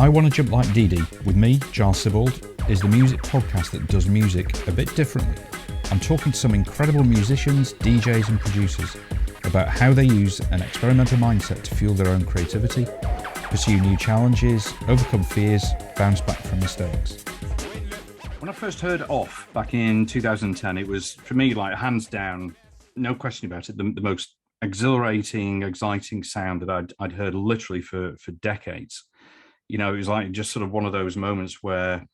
I Want to Jump Like Dee Dee, with me, Giles Sibbald, is the music podcast that does music a bit differently. I'm talking to some incredible musicians, DJs and producers about how they use an experimental mindset to fuel their own creativity, pursue new challenges, overcome fears, bounce back from mistakes. When I first heard Off back in 2010, it was, for me, like hands down, no question about it, the most exhilarating, exciting sound that I'd heard literally for decades. You know, it was like just sort of one of those moments where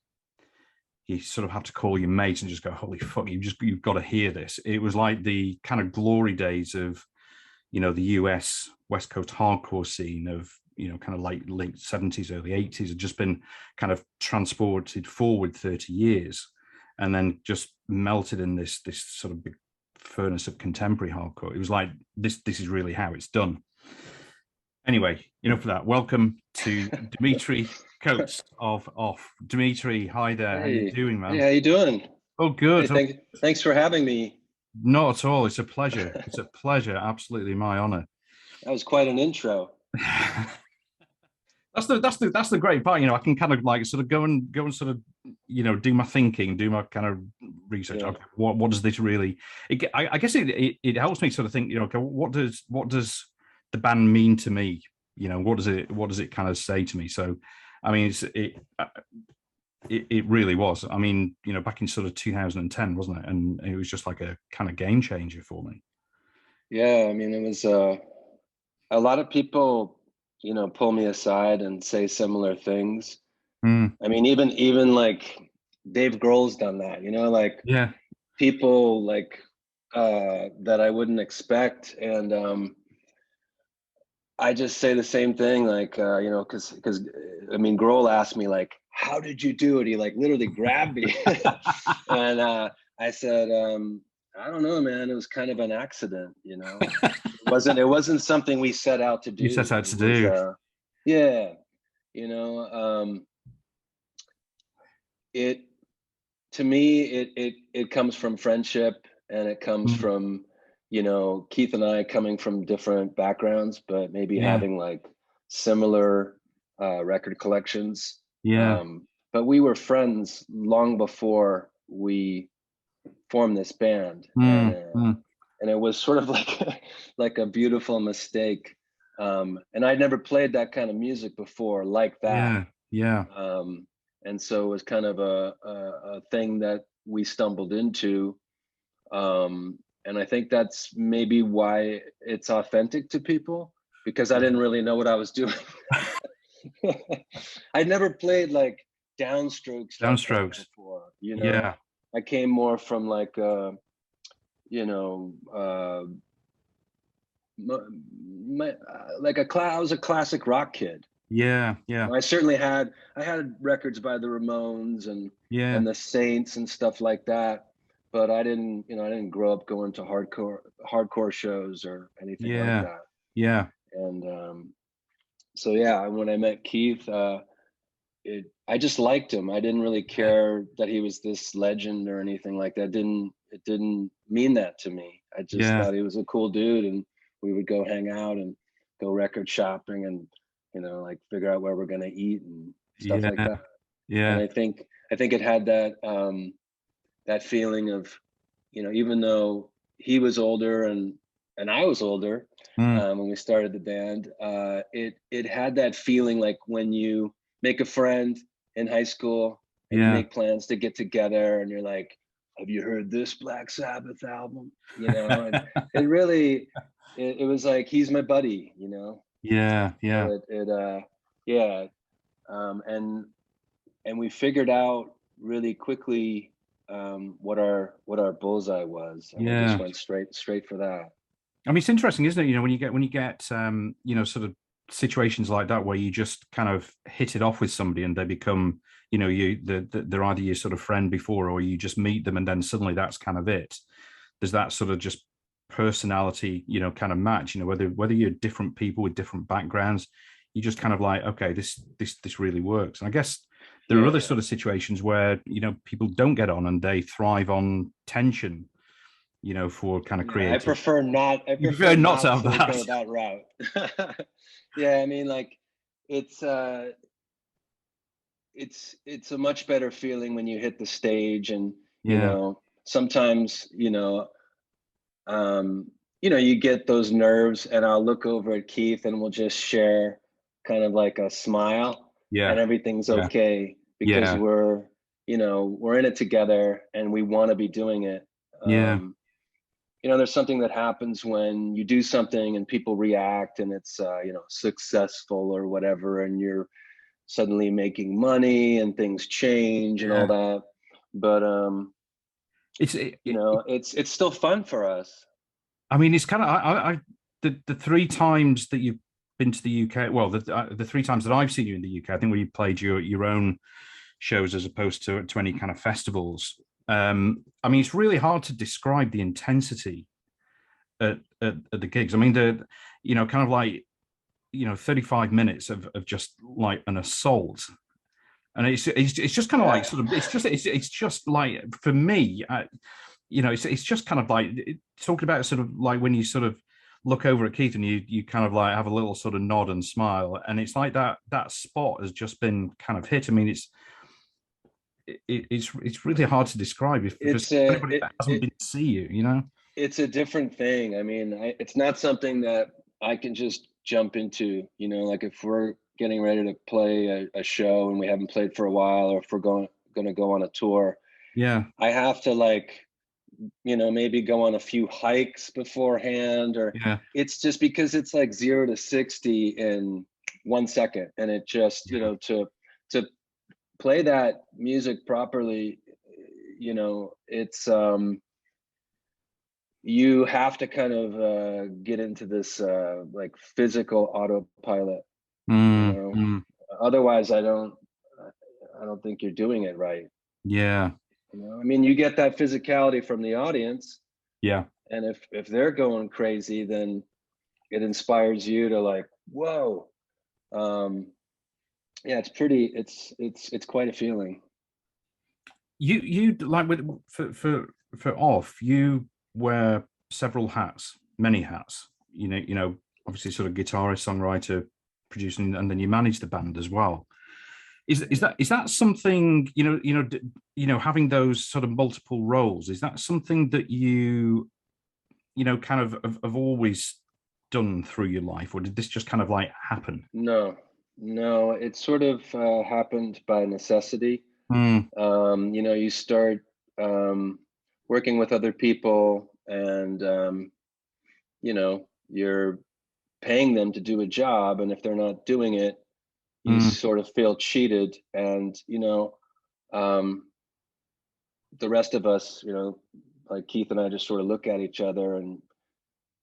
you sort of have to call your mate and just go, holy fuck, you've got to hear this. It was like the kind of glory days of, you know, the US West Coast hardcore scene of, you know, kind of late 70s, early 80s had just been kind of transported forward 30 years and then just melted in this sort of big furnace of contemporary hardcore. It was like, this is really how it's done. Anyway, enough of that. Welcome to Dimitri Coats of Off. Dimitri, hi there. Hey. How you doing, man? Hey, how you doing? Oh, good. Hey, thanks for having me. Not at all. It's a pleasure. It's a pleasure. Absolutely my honor. That was quite an intro. That's the great part. You know, I can kind of like sort of go and sort of, you know, do my thinking, do my kind of research. Yeah. Okay, what does this really? I guess it helps me sort of think. You know, okay, what does the band mean to me? You know, what does it kind of say to me? So, I mean, it really was. I mean, you know, back in sort of 2010, wasn't it? And it was just like a kind of game changer for me. Yeah, I mean, it was a lot of people, you know, pull me aside and say similar things. I mean, even like Dave Grohl's done that, you know, like yeah, people like that I wouldn't expect, and I just say the same thing, like you know, because I mean, Grohl asked me like, "How did you do it?" He like literally grabbed me, and I said, "I don't know, man. It was kind of an accident, you know. It wasn't something we set out to do. You set out to do, yeah, you know. It to me, it comes from friendship, and it comes from, you know, Keith and I coming from different backgrounds, but maybe having like similar record collections. Yeah. But we were friends long before we formed this band, and it was sort of like a beautiful mistake. And I'd never played that kind of music before, like that. Yeah. And so it was kind of a thing that we stumbled into. And I think that's maybe why it's authentic to people, because I didn't really know what I was doing. I'd never played like downstrokes before, you know. Yeah. I came more from like you know, I was a classic rock kid. Yeah. I certainly had records by the Ramones and the Saints and stuff like that, but I didn't grow up going to hardcore shows or anything like that. Yeah. And so yeah, when I met Keith, I just liked him. I didn't really care that he was this legend or anything like that. It didn't mean that to me. I just thought he was a cool dude, and we would go hang out and go record shopping and, you know, like figure out where we're gonna eat and stuff like that. Yeah. And I think it had that that feeling of, you know, even though he was older and I was older when we started the band, it had that feeling like when you make a friend in high school and you make plans to get together and you're like, have you heard this Black Sabbath album? You know, and it really, it was like, he's my buddy, you know? Yeah. So and we figured out really quickly what our bullseye was. And we just went straight for that. I mean, it's interesting, isn't it? You know, when you get you know, sort of situations like that where you just kind of hit it off with somebody and they become, you know, they're either your sort of friend before, or you just meet them and then suddenly that's kind of it. There's that sort of just personality, you know, kind of match. You know, whether you're different people with different backgrounds, you just kind of like, okay, this really works. And I guess there are other sort of situations where, you know, people don't get on and they thrive on tension, you know, for kind of creative. I prefer not to have that. Go that route. Yeah, I mean, like, it's it's a much better feeling when you hit the stage, and Yeah. sometimes you get those nerves, and I'll look over at Keith and we'll just share kind of like a smile, and Yeah. everything's Yeah. okay because Yeah. we're in it together and we want to be doing it. Yeah. There's something that happens when you do something and people react, and it's successful or whatever, and you're suddenly making money and things change and all Yeah. that. But It's it's still fun for us. I mean, it's kind of the three times that you've been to the UK. Well, the three times that I've seen you in the UK, I think where you played your own shows as opposed to any kind of festivals. I mean, it's really hard to describe the intensity at the gigs. I mean, kind of like 35 minutes of just like an assault. And it's just kind of like sort of it's just like for me, it's just kind of like talking about sort of like when you sort of look over at Keith and you kind of like have a little sort of nod and smile, and it's like that spot has just been kind of hit. I mean, it's really hard to describe if for anybody that hasn't been to see you. It's a different thing. I mean, it's not something that I can just jump into. Like if we're getting ready to play a show and we haven't played for a while, or if we're going to go on a tour, Yeah. I have to like maybe go on a few hikes beforehand, or Yeah. it's just because it's like 0 to 60 in 1 second, and it just to play that music properly, it's you have to kind of get into this like physical autopilot. Otherwise I don't think you're doing it right. Yeah. I mean, you get that physicality from the audience. Yeah. And if they're going crazy, then it inspires you to like, whoa. Yeah, it's quite a feeling. You like for off, you wear several hats, many hats. Obviously sort of guitarist, songwriter, producing, and then you manage the band as well. Is that something having those sort of multiple roles? Is that something that you kind of have always done through your life, or did this just kind of like happen? No, it sort of happened by necessity. You start working with other people, and you're paying them to do a job, and if they're not doing it, you sort of feel cheated. And the rest of us, like Keith and I, just sort of look at each other, and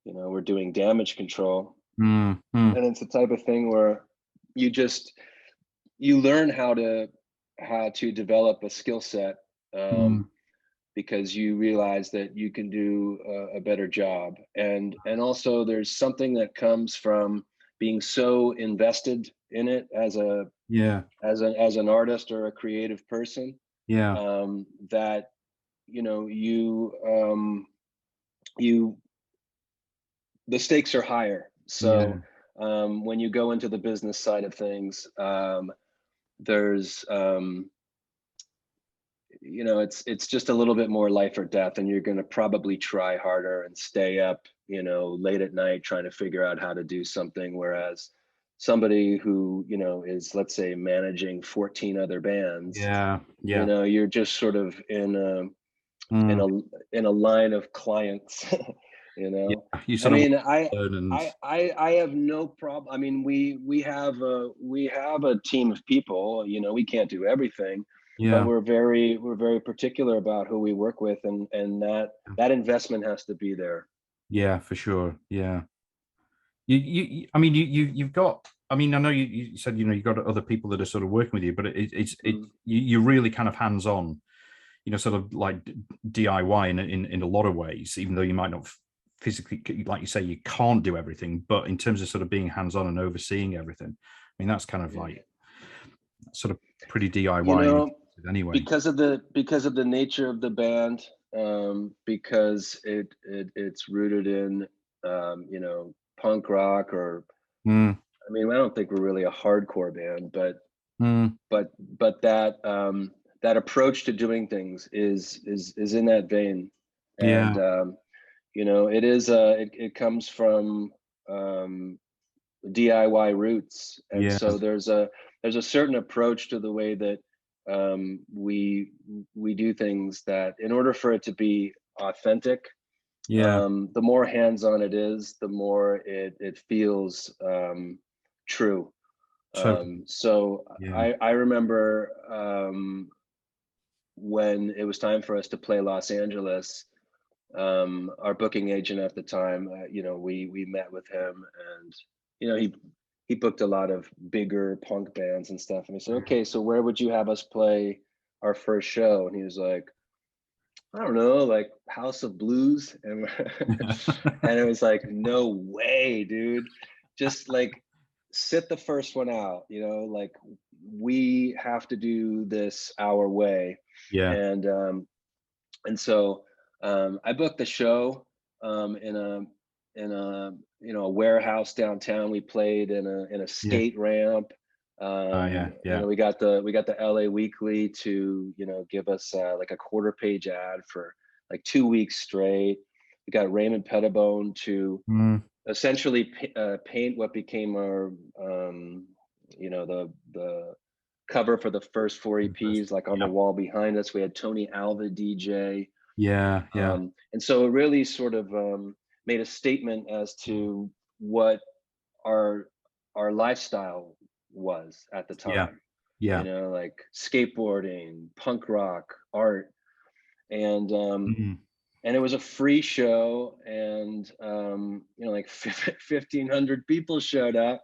we're doing damage control. And it's the type of thing where you learn how to develop a skill set, because you realize that you can do a better job. And also there's something that comes from being so invested in it as an artist or a creative person, that you the stakes are higher. So when you go into the business side of things, there's it's just a little bit more life or death, and you're going to probably try harder and stay up late at night trying to figure out how to do something, whereas somebody who is, let's say, managing 14 other bands, you're just sort of in a line of clients. I mean, I have no problem. I mean, we have a team of people. We can't do everything, but we're very particular about who we work with, and that investment has to be there. Yeah, for sure. Yeah. I mean, you've got. I mean, I know you said you've got other people that are sort of working with you, but you're really kind of hands on. Sort of like DIY in a lot of ways, even though you might not physically, like you say, you can't do everything, but in terms of sort of being hands-on and overseeing everything, I mean, that's kind of like sort of pretty DIY anyway. Because of the nature of the band, because it's rooted in punk rock, or I mean, I don't think we're really a hardcore band, but but that approach to doing things is in that vein. And you know, it comes from DIY roots, and so there's a certain approach to the way that we do things, that in order for it to be authentic, the more hands-on it is, the more it feels true. So I remember when it was time for us to play Los Angeles, our booking agent at the time, you know, we met with him, and you know, he booked a lot of bigger punk bands and stuff, and he said, okay, so where would you have us play our first show? And he was like, I don't know, like House of Blues. And and it was like, no way, dude, just like sit the first one out, you know, like we have to do this our way. And so I booked the show in a you know, a warehouse downtown. We played in a skate ramp. You know, we got the LA Weekly to, you know, give us like a quarter-page ad for like 2 weeks straight. We got Raymond Pettibone to essentially paint what became our you know, the cover for the first 4 EPs, like on the wall behind us. We had Tony Alva DJ. And so it really sort of made a statement as to what our lifestyle was at the time. You know, like skateboarding, punk rock, art, and and it was a free show, and you know, like 1,500 people showed up,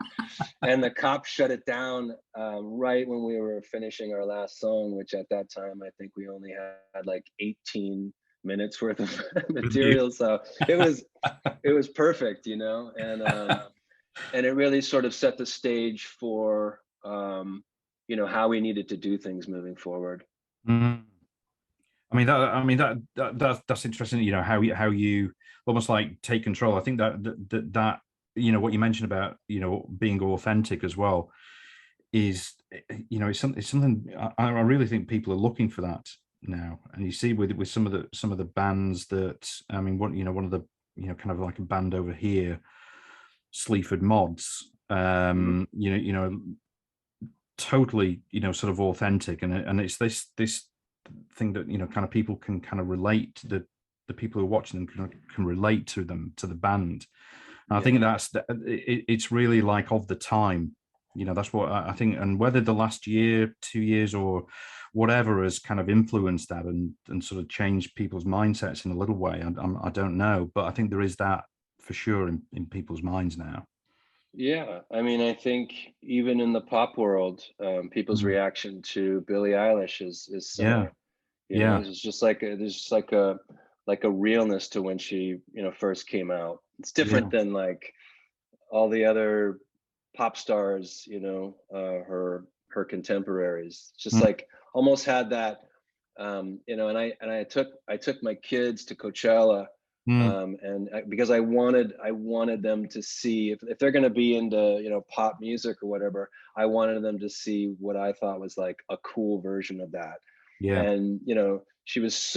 and the cops shut it down right when we were finishing our last song, which at that time I think we only had like 18 minutes worth of material. So it was perfect, you know, and it really sort of set the stage for you know, how we needed to do things moving forward. I mean that's interesting. You know, how you almost like take control. I think that you know, what you mentioned about, you know, being authentic as well is, you know, it's something I really think people are looking for that now. And you see with some of the bands that, I mean, one of the, you know, kind of like a band over here, Sleaford Mods, you know, totally, you know, sort of authentic, and it's this thing that, you know, kind of people can kind of relate to, the people who are watching them can relate to them, to the band. And I think it's really like of the time, you know. That's what I think. And whether the last year, 2 years, or whatever has kind of influenced that and sort of changed people's mindsets in a little way, I don't know, but I think there is that for sure in people's minds now. Yeah, I mean, I think even in the pop world, people's reaction to Billie Eilish is similar. You know, it's just like there's just like a realness to when she, you know, first came out. It's different than like all the other pop stars, you know, her contemporaries. It's just like almost had that, you know. And I took my kids to Coachella. And because I wanted them to see, if they're going to be into, you know, pop music or whatever, I wanted them to see what I thought was like a cool version of that. And you know, she was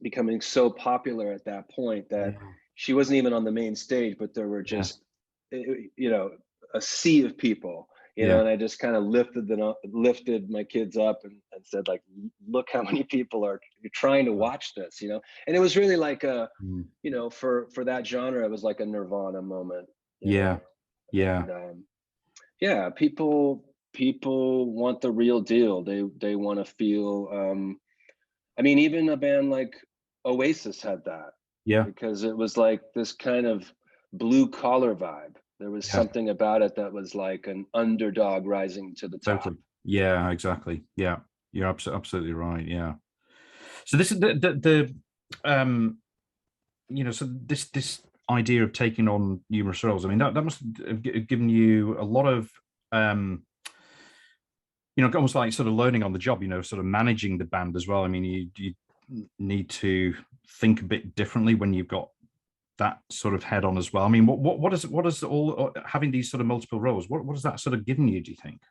becoming so popular at that point that she wasn't even on the main stage, but there were just you know, a sea of people, you know. And I just kind of lifted my kids up and said, like, look how many people are trying to watch this, you know. And it was really like a you know, for that genre, it was like a Nirvana moment. And, people want the real deal. They want to feel I mean, even a band like Oasis had that, because it was like this kind of blue collar vibe. There was something about it that was like an underdog rising to the top. Totally. Yeah, exactly. Yeah, you're absolutely right. Yeah. So this is the you know, so this idea of taking on numerous roles. I mean, that must have given you a lot of you know, almost like sort of learning on the job, you know, sort of managing the band as well. I mean, you need to think a bit differently when you've got that sort of head on as well? I mean, what is all having these sort of multiple roles? What has that sort of given you, do you think?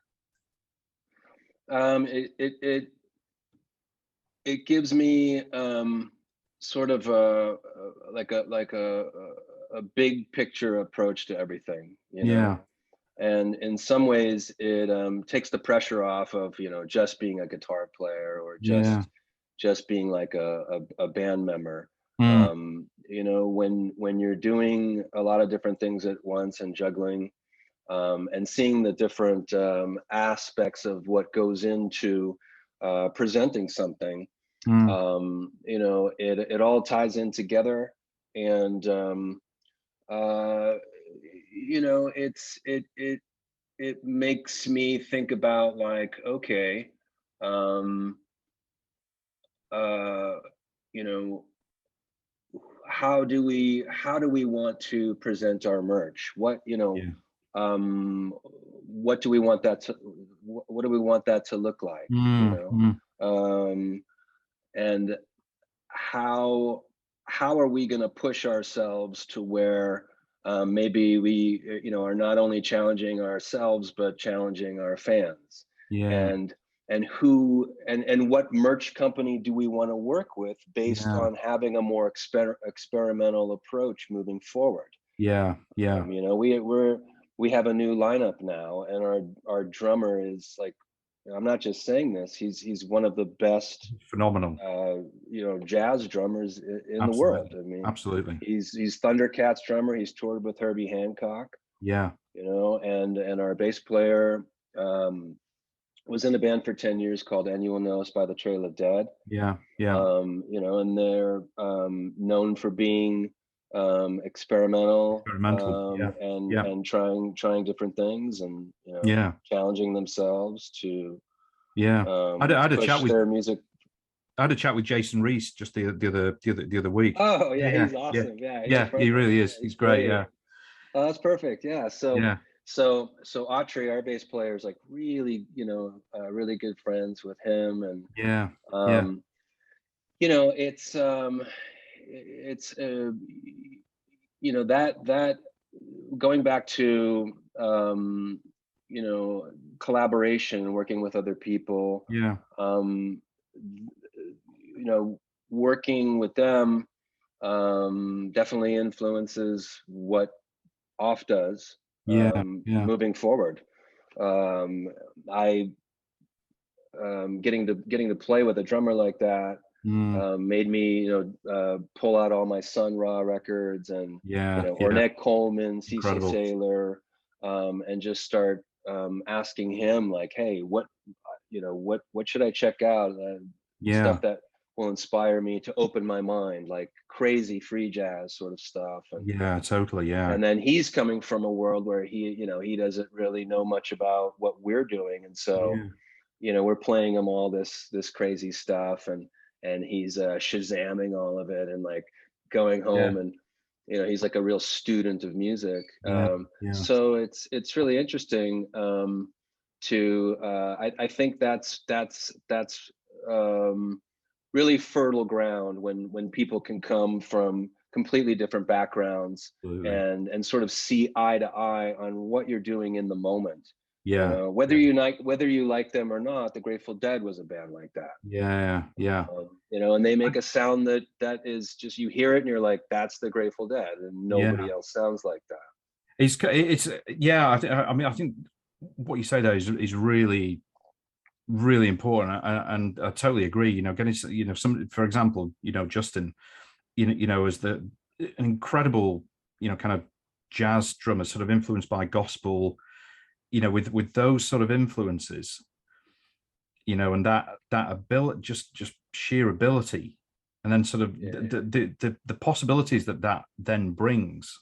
It gives me sort of a big picture approach to everything, you know. Yeah. And in some ways it takes the pressure off of, just being a guitar player or Yeah. just being like a band member. Mm. When you're doing a lot of different things at once and juggling, and seeing the different aspects of what goes into presenting something, Mm. it all ties in together. And it makes me think about, like, okay, um uh you know how do we want to present our merch? Yeah. What do we want that to what do we want that to look like, Mm. Mm. and how are we going to push ourselves to where maybe we are not only challenging ourselves but challenging our fans, Yeah. and who and what merch company do we want to work with based Yeah. on having a more experimental approach moving forward. Yeah. Yeah. We have a new lineup now, and our drummer is like, I'm not just saying this, he's one of the best Phenomenal. jazz drummers in the world. Absolutely. I mean, Absolutely. he's Thundercats drummer. He's toured with Herbie Hancock, Yeah. and our bass player was in a band for 10 years called And You Will Know Us by the Trail of Dead. Yeah. Yeah. And they're known for being experimental, Experimental. Yeah. Yeah. and trying different things, and Yeah. challenging themselves to Yeah. I had a chat push with their music. I had a chat with Jason Reese just the other week. Oh yeah, Yeah. he's Yeah. awesome. Yeah, he's Yeah. He perfect. really Yeah, is. he's He's great. great. Yeah. Oh, that's perfect. Yeah. So Yeah. so so Autrey, our bass player, is like really, really good friends with him, and Yeah. Yeah. um, it's that going back to collaboration, working with other people, Yeah. um, working with them definitely influences what off does Yeah. Yeah. moving forward. um, I getting to play with a drummer like that Mm. made me pull out all my Sun Ra records, and Yeah. Yeah. Ornette Coleman, CC Incredible. Saylor, and just start asking him, like, hey, what should I check out, stuff Yeah. that will inspire me to open my mind, like crazy free jazz sort of stuff. Yeah. Totally. Yeah. And then he's coming from a world where he doesn't really know much about what we're doing, and so Yeah. we're playing him all this crazy stuff, and he's shazamming all of it, and like going Yeah. home, and he's like a real student of music. Yeah. Yeah. So it's really interesting to I think that's really fertile ground when people can come from completely different backgrounds, Absolutely. and sort of see eye to eye on what you're doing in the moment. Yeah. Whether Yeah. you like them or not, the Grateful Dead was a band like that. Yeah. Yeah. And they make a sound that is just, you hear it and you're like, that's the Grateful Dead, and Yeah. nobody else sounds like that. It's yeah. I mean, I think what you say there is really really important, and I totally agree. Getting some, for example, Justin, as an incredible, kind of jazz drummer, sort of influenced by gospel, with those sort of influences, and that ability, just sheer ability, and then sort of the possibilities that then brings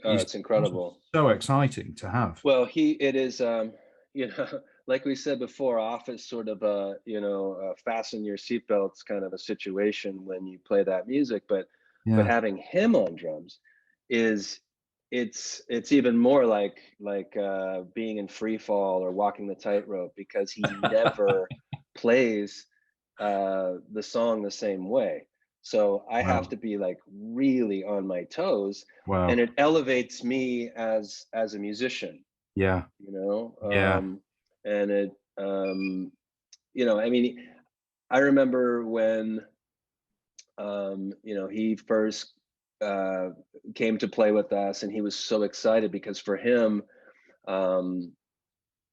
is It's incredible. so exciting to have. Well, it is, like we said before, office sort of fasten your seatbelts kind of a situation when you play that music, but Yeah. having him on drums is it's even more like being in free fall or walking the tightrope, because he never plays the song the same way. So I Wow. have to be like really on my toes, Wow. and it elevates me as a musician, Yeah. you know. Yeah. And it, you know, I mean, I remember when, you know, he first uh, came to play with us, and he was so excited because for him, um,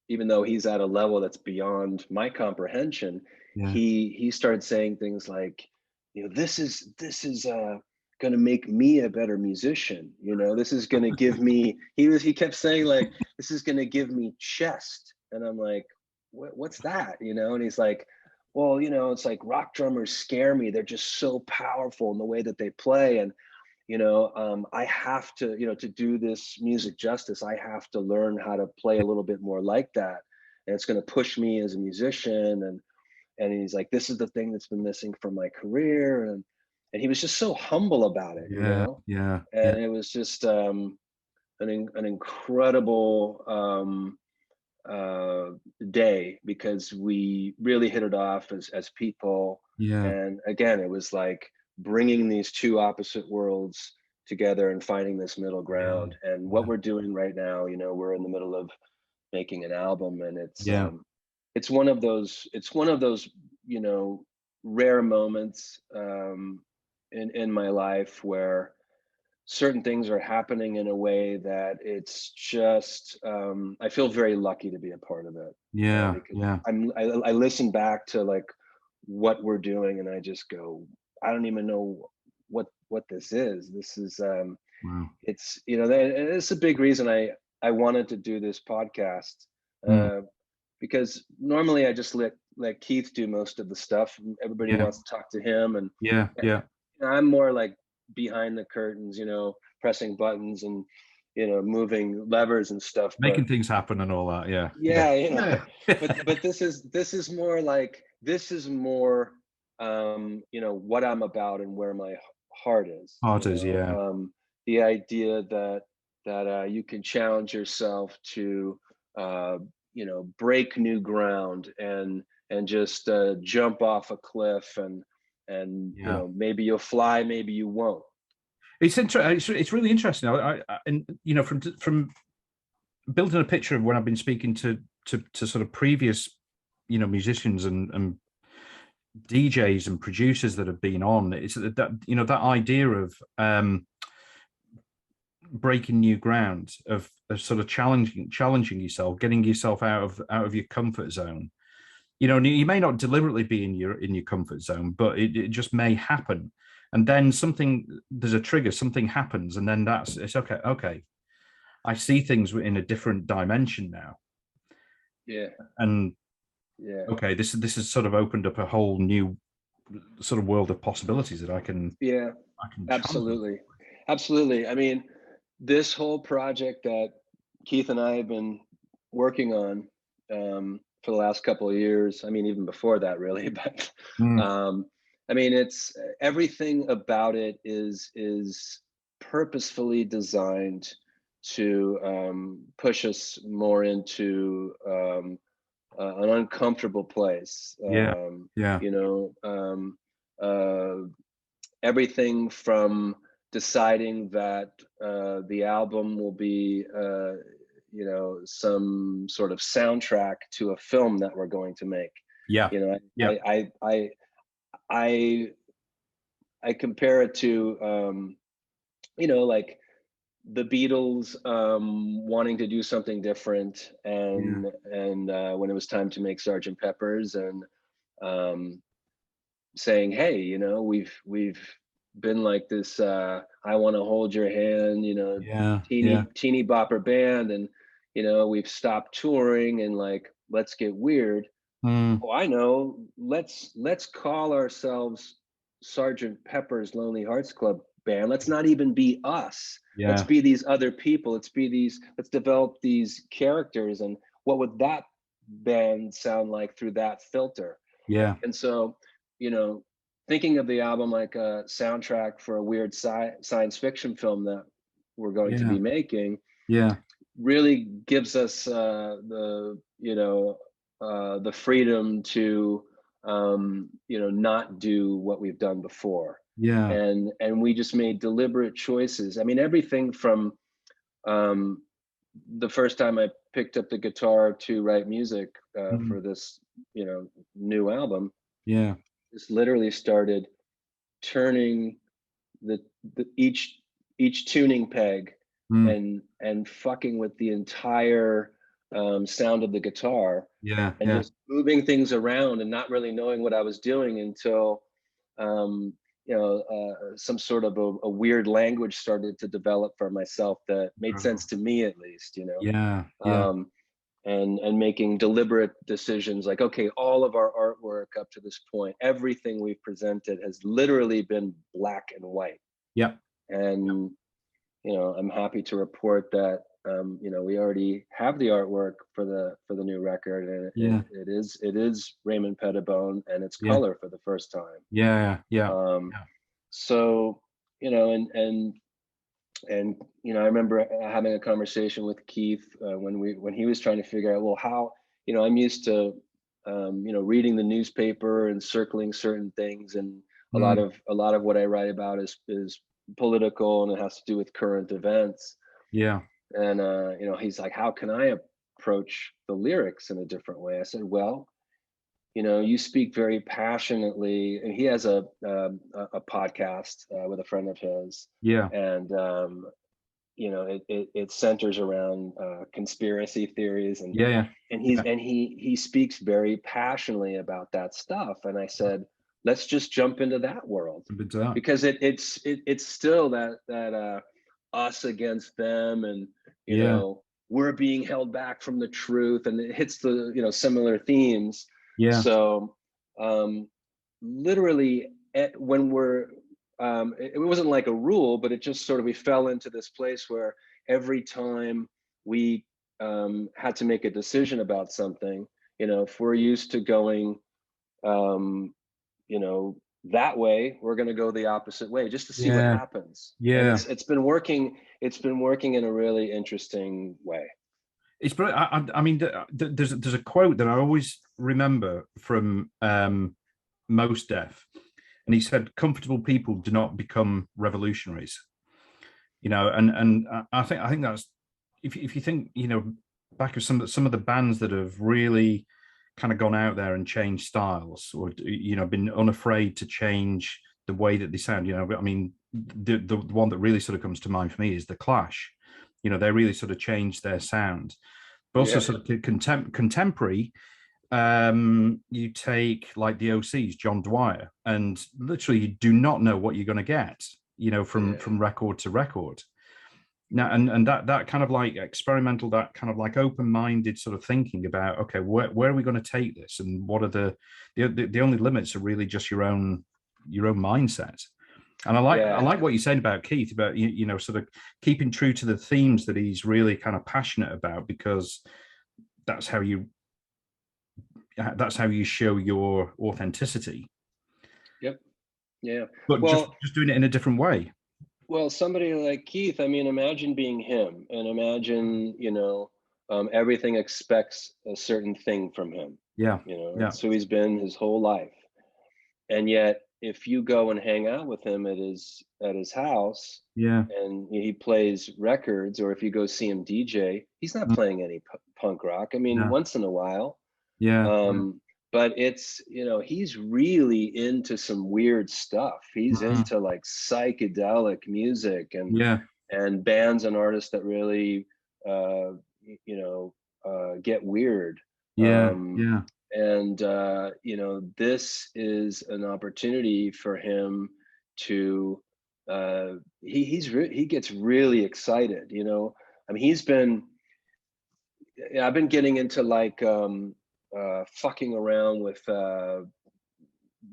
even though he's at a level that's beyond my comprehension, Yeah. he started saying things like, you know, this is going to make me a better musician. You know, this is going to give me. He kept saying like, this is going to give me chest, and I'm like, what's that? You know, and he's like, well, you know, it's like rock drummers scare me. They're just so powerful in the way that they play, and you know, I have to, you know, to do this music justice, I have to learn how to play a little bit more like that, and it's going to push me as a musician. And he's like, this is the thing that's been missing from my career. And he was just so humble about it, you Yeah. know. Yeah. Yeah. And it was just an incredible uh, day, because we really hit it off as people. Yeah. And again, it was like bringing these two opposite worlds together and finding this middle Yeah. ground. And what Yeah. we're doing right now, you know, we're in the middle of making an album, and Yeah. it's one of those, you know, rare moments in my life where certain things are happening in a way that it's just I feel very lucky to be a part of it, Yeah. because Yeah. I listen back to like what we're doing, and I just go, I don't even know what this is. This is Wow. it's, you know, it's a big reason I wanted to do this podcast, Mm. uh, because normally I just let Keith do most of the stuff. Everybody Yeah. wants to talk to him, and Yeah. Yeah. I'm more like behind the curtains, you know, pressing buttons and, you know, moving levers and stuff. But Making things happen and all that. Yeah. Yeah. yeah, you know, Yeah. but this is more like, this is more you know, what I'm about and where my heart is, you Artists. know. Yeah. The idea that you can challenge yourself to uh you know, break new ground and just jump off a cliff, and you Yeah. know, maybe you'll fly, maybe you won't. It's interesting. It's really interesting. And you know, from building a picture of when I've been speaking to sort of previous, you know, musicians and DJs and producers that have been on. It's that, you know, that idea of breaking new ground, of sort of challenging yourself, getting yourself out of your comfort zone. You know, and you may not deliberately be in your comfort zone, but it just may happen. And then there's a trigger, something happens, and then it's okay. Okay, I see things in a different dimension now, Yeah, and yeah, okay, this has sort of opened up a whole new sort of world of possibilities that yeah, I can challenge myself. absolutely, absolutely. I mean, this whole project that Keith and I have been working on for the last couple of years, I mean, even before that, really, but Mm, um, I mean, it's everything about it is purposefully designed to push us more into an uncomfortable place. yeah, yeah, You know, uh, everything from deciding that the album will be, you know, some sort of soundtrack to a film that we're going to make. yeah, You know, yeah, I I compare it to, you know, like the Beatles wanting to do something different, yeah, and when it was time to make Sergeant Pepper's, and um, saying, hey, you know, we've been like this I want to hold your hand, you know, yeah, yeah. teeny bopper band, and you know, we've stopped touring, and like, let's get weird. Mm, Oh, I know, let's call ourselves Sergeant Pepper's Lonely Hearts Club Band. Let's not even be us. Let's yeah, be these other people. Let's develop these characters, and what would that band sound like through that filter? yeah, And so, you know, thinking of the album like a soundtrack for a weird science fiction film that we're going to yeah, be making yeah, really gives us the, you know, the freedom to you know, not do what we've done before. Yeah. And we just made deliberate choices. I mean, everything from the first time I picked up the guitar to write music for this, you know, new album. Yeah. Just literally started turning the each tuning peg and fucking with the entire sound of the guitar. Yeah. And just moving things around and not really knowing what I was doing until you know, some sort of a weird language started to develop for myself that made sense to me, at least, you know. Yeah. And making deliberate decisions like, okay, all of our artwork up to this point, everything we've presented has literally been black and white. Yeah. And you know, I'm happy to report that you know, we already have the artwork for the new record, and it is Raymond Pettibone, and it's color for the first time. So you know, and you know, I remember having a conversation with Keith when he was trying to figure out, well, how, you know, I'm used to you know, reading the newspaper and circling certain things, and a lot of what I write about is political, and it has to do with current events. And you know, he's like, how can I approach the lyrics in a different way? I said, well, you know, you speak very passionately, and he has a podcast with a friend of his. And you know, it centers around conspiracy theories, and he speaks very passionately about that stuff. And I said, let's just jump into that world, because it's still that us against them, and you know, we're being held back from the truth, and it hits the, you know, similar themes. So literally when we're it wasn't like a rule, but it just sort of, we fell into this place where every time we had to make a decision about something, you know, if we're used to going you know, that way, we're going to go the opposite way just to see what happens. And it's been working in a really interesting way. It's brilliant. I mean, there's a quote that I always remember from Mos Def, and he said, "Comfortable people do not become revolutionaries." You know, and I think that's, if you think, you know, back of some of the bands that have really kind of gone out there and changed styles, or, you know, been unafraid to change the way that they sound. You know, I mean, the one that really sort of comes to mind for me is the Clash. You know, they really sort of changed their sound. But also sort of contemporary, you take like the OC's John Dwyer, and literally you do not know what you're going to get, you know, from record to record. Now, and that kind of like experimental, that kind of like open-minded sort of thinking about, okay, where are we going to take this, and what are the only limits are really just your own mindset. And I like what you're saying about Keith, about, you know, sort of keeping true to the themes that he's really kind of passionate about, because that's how you show your authenticity. But just doing it in a different way. Well, somebody like Keith, I mean, imagine being him, and imagine, you know, everything expects a certain thing from him. You know, so he's been his whole life. And yet, if you go and hang out with him at his house, and he plays records, or if you go see him DJ, he's not playing any punk rock. I mean, once in a while. But it's, you know, he's really into some weird stuff. He's into like psychedelic music, and bands and artists that really you know, get weird. And you know, this is an opportunity for him to he gets really excited, you know. I mean, I've been getting into like fucking around with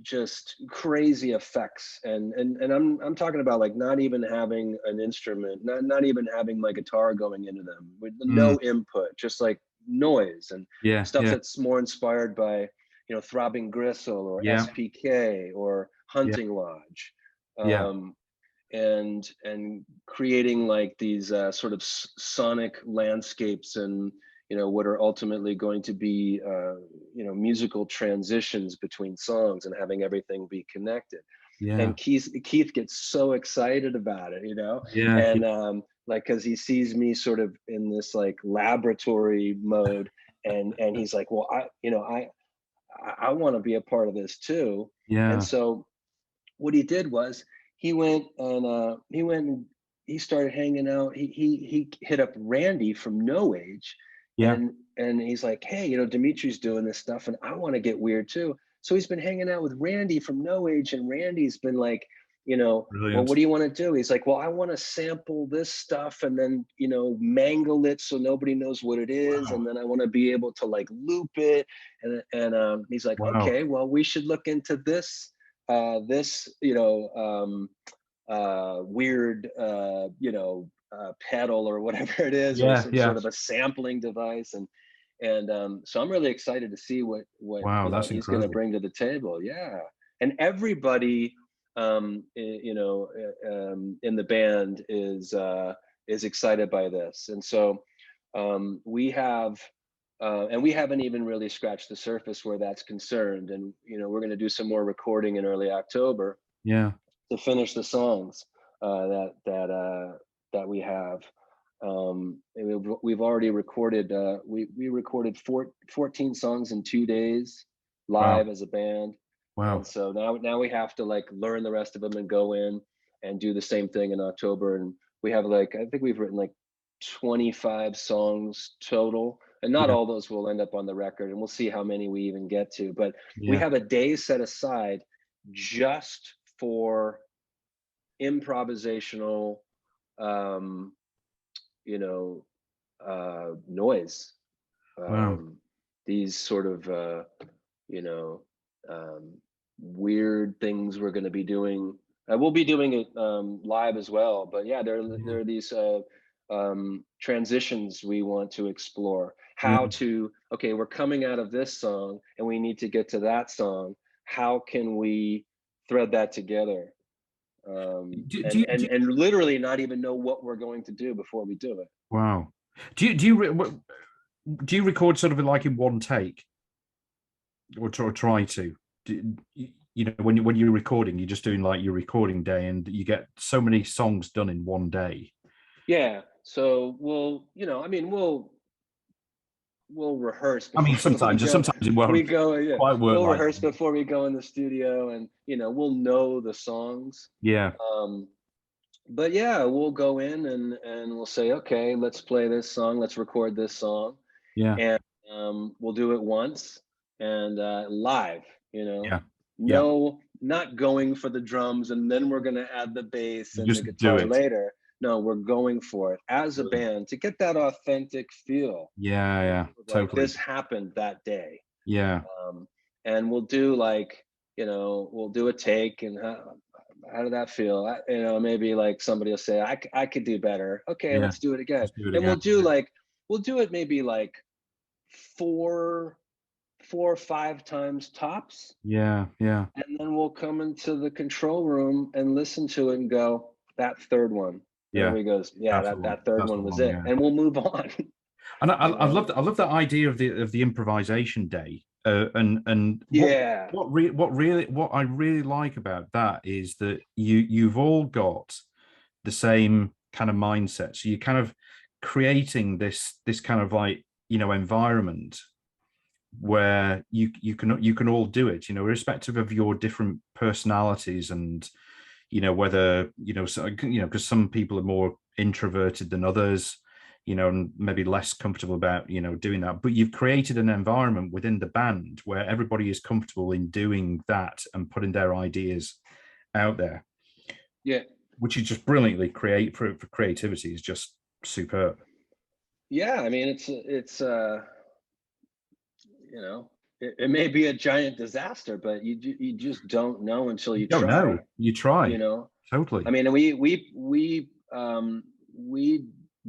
just crazy effects, and I'm talking about like not even having an instrument, not even having my guitar going into them, with no input, just like noise and stuff that's more inspired by, you know, Throbbing Gristle or SPK or Hunting Lodge, and creating like these sort of sonic landscapes, and what are ultimately going to be, musical transitions between songs and having everything be connected. Yeah. And Keith gets so excited about it, Yeah. and like, because he sees me sort of in this like laboratory mode, and he's like, well, I want to be a part of this too. Yeah. And so what he did was he went and he started hanging out. He hit up Randy from No Age, Yeah. and he's like, hey, Dimitri's doing this stuff, and I want to get weird too. So he's been hanging out with Randy from No Age, and Randy's been like, well, Brilliant. what do you want to do? He's like, well, I want to sample this stuff and then, mangle it so nobody knows what it is. Wow. And then I want to be able to like loop it. And he's like, Wow. okay, well, we should look into this, weird, pedal or whatever it is, or some sort of a sampling device. And so I'm really excited to see what Wow, that's he's going to bring to the table. Yeah. And everybody, in the band is excited by this. And so we have, and we haven't even really scratched the surface where that's concerned. And, we're going to do some more recording in early October. Yeah. To finish the songs that we have. We've already recorded, we recorded 14 songs in 2 days live as a band. Wow. And so now we have to like learn the rest of them and go in and do the same thing in October. And we have I think we've written like 25 songs total, and not all those will end up on the record, and we'll see how many we even get to. But we have a day set aside just for improvisational, noise. Wow. These sort of, weird things we're going to be doing. We'll be doing it live as well. But yeah, there are these transitions we want to explore. How to, okay, we're coming out of this song and we need to get to that song. How can we thread that together? And literally not even know what we're going to do before we do it. Wow. Do you record sort of like in one take, or try to? When you're recording, you're just doing like your recording day, and you get so many songs done in one day. Yeah. So we'll rehearse. I mean, sometimes it won't. We'll rehearse before we go in the studio, and we'll know the songs. Yeah. But yeah, we'll go in and we'll say, okay, let's play this song, let's record this song. Yeah. And we'll do it once and live. Yeah. No, not going for the drums and then we're gonna add the bass and just the guitar do it later. No, we're going for it as a band to get that authentic feel. Yeah, totally. Like, this happened that day. Yeah. And we'll do we'll do a take, and how did that feel? Maybe like somebody will say, I could do better. Okay, let's do it again. And we'll do it maybe like 4 or 5 times tops. Yeah. And then we'll come into the control room and listen to it and go, that third one. And he goes, yeah, that third one was it. Yeah. And we'll move on. And I love that idea of the improvisation day. What I really like about that is that you've all got the same kind of mindset. So you're kind of creating this kind of like, environment where you can all do it, irrespective of your different personalities, and whether because some people are more introverted than others, and maybe less comfortable about doing that, but you've created an environment within the band where everybody is comfortable in doing that and putting their ideas out there. Yeah, which is just brilliantly for creativity is just superb. Yeah, I mean, it's it may be a giant disaster, but you just don't know until you don't try. Know. You try. Totally. I mean, we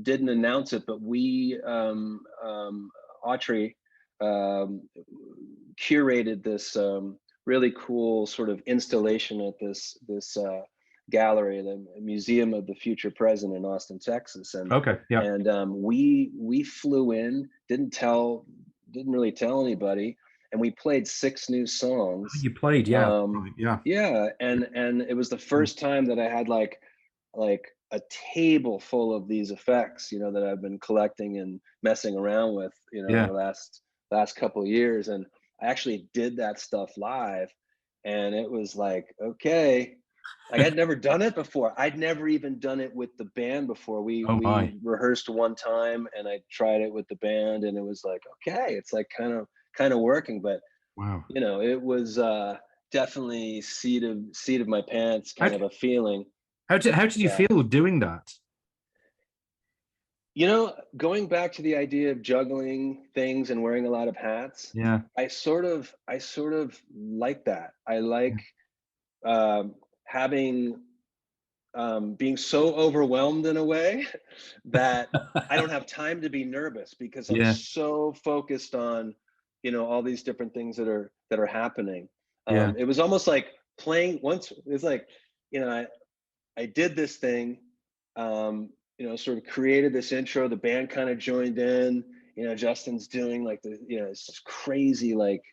didn't announce it, but we Autrey curated this really cool sort of installation at this gallery, the Museum of the Future Present in Austin, Texas. And okay, yeah, and we flew in, didn't really tell anybody, and we played 6 new songs. you played, yeah, right, yeah, Yeah, and it was the first time that I had like a table full of these effects, you know, that I've been collecting and messing around with, you know, yeah. the last couple of years. And I actually did that stuff live, and it was like, okay, like I'd never done it before. I'd never even done it with the band before. We Oh my, we rehearsed one time, and I tried it with the band, and it was like, okay, it's like kind of working. But wow. you know, it was definitely seat of my pants How, kind of a feeling. how did you That, feel doing that? you know, going back to the idea of juggling things and wearing a lot of hats, Yeah, I sort of like that. I like having being so overwhelmed in a way that I don't have time to be nervous, because I'm yeah, so focused on, you know, all these different things that are happening. yeah, It was almost like playing once. It's like, you know, I did this thing, you know, sort of created this intro. The band kind of joined in. You know, Justin's doing like it's crazy like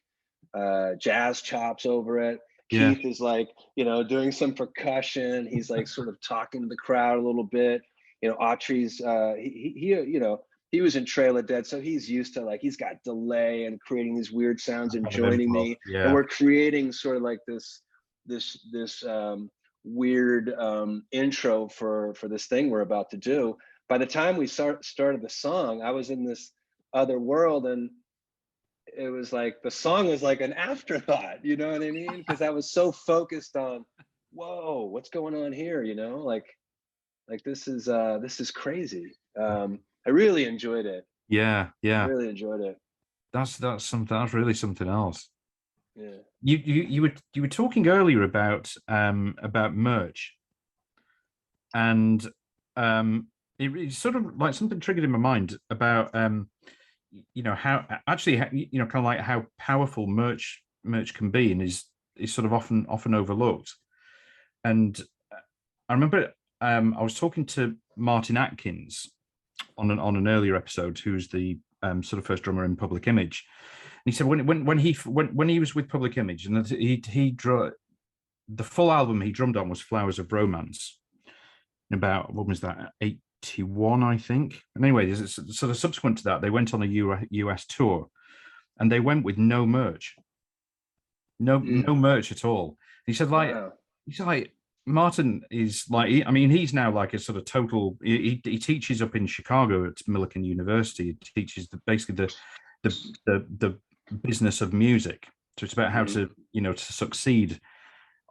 jazz chops over it. yeah, Keith is like, you know, doing some percussion. He's like sort of talking to the crowd a little bit. You know, Autrey's he you know, he was in Trailer Dead, so he's used to like, he's got delay and creating these weird sounds and kind of joining improv. me. And Yeah, we're creating sort of like this weird intro for this thing we're about to do. By the time we started the song, I was in this other world, and it was like the song was like an afterthought, you know what I mean? Because I was so focused on, whoa, what's going on here, you know? Like this is crazy. I really enjoyed it. yeah, I yeah. really enjoyed it. That's something. That's really something else. Yeah. You were talking earlier about merch, and it sort of like something triggered in my mind about you know how actually you know, kind of like how powerful merch can be, and is sort of often overlooked. And I remember I was talking to Martin Atkins on an earlier episode, who's the sort of first drummer in Public Image. And he said when he was with Public Image, and he drew the full album he drummed on was Flowers of Romance. In about, what was that, 81, I think. And anyway, sort of subsequent to that, they went on a US tour, and they went with no merch, no merch at all. Wow. He said like Martin is like, I mean, he's now like a sort of total. He teaches up in Chicago at Millikan University. He teaches basically the business of music. So it's about how to, you know, to succeed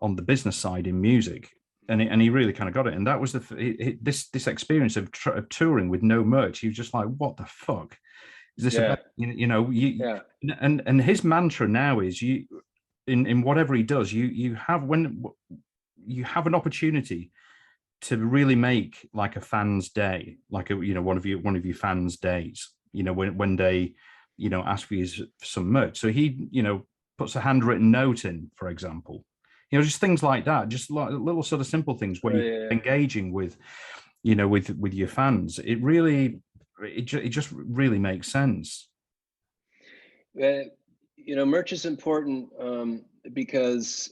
on the business side in music. And he really kind of got it. And that was this experience of touring with no merch. He was just like, what the fuck is this Yeah. about? You know, Yeah. and his mantra now is, you in whatever he does, you have, when you have an opportunity to really make like a fan's day, like a, you know, one of your fans' days, you know, when they, you know, ask for some merch. So he, you know, puts a handwritten note in, for example, you know, just things like that, just like little sort of simple things where you're engaging with, you know, with your fans. It just really makes sense. You know, merch is important, because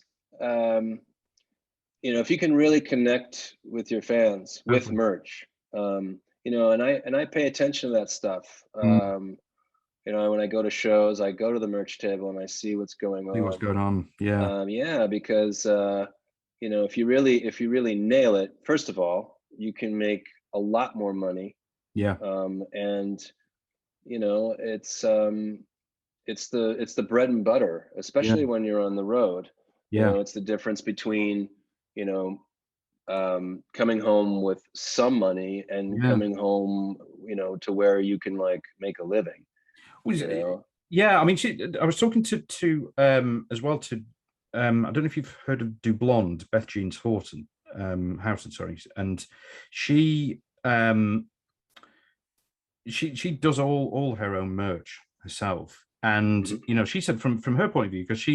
you know, if you can really connect with your fans with merch, you know, and I pay attention to that stuff. You know, when I go to shows, I go to the merch table and I see what's going See what's on. going on. Yeah. Yeah, because you know, if you really nail it, first of all, you can make a lot more money. Yeah. And you know, it's the bread and butter, Yeah. especially when you're on the road. You Yeah. know, it's the difference between, you know, coming home with some money and Yeah. coming home, you know, to where you can like make a living. You know. Yeah, I mean, I was talking to as well to I don't know if you've heard of Du Blonde, Beth Jeans Houghton, sorry, and she she does all her own merch herself, and you know, she said from her point of view, because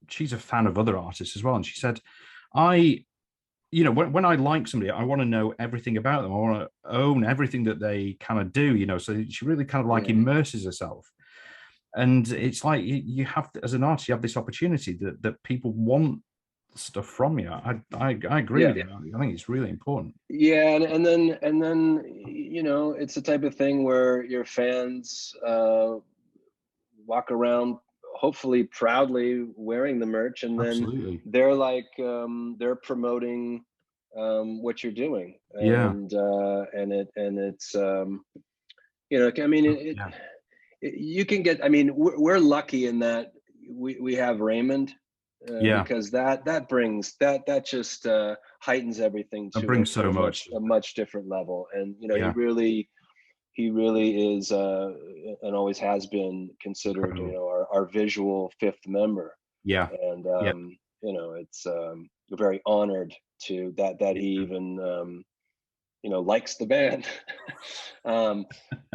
she's a fan of other artists as well, and she said, I you know, when I like somebody, I want to know everything about them. I want to own everything that they kind of do, you know. So she really kind of like immerses herself. And it's like you have to, as an artist, you have this opportunity that people want stuff from you. I agree with you. I think it's really important. Yeah, and then you know, it's the type of thing where your fans walk around hopefully proudly wearing the merch, and then Absolutely. they're like they're promoting what you're doing, and it's you know, I mean you can get, I mean, we're lucky in that we have Raymond, because that brings that just heightens everything That to brings so much. a much different level. And you know, he really is and always has been considered, you know, our visual fifth member. And you know, it's we're very honored to that he even you know, likes the band.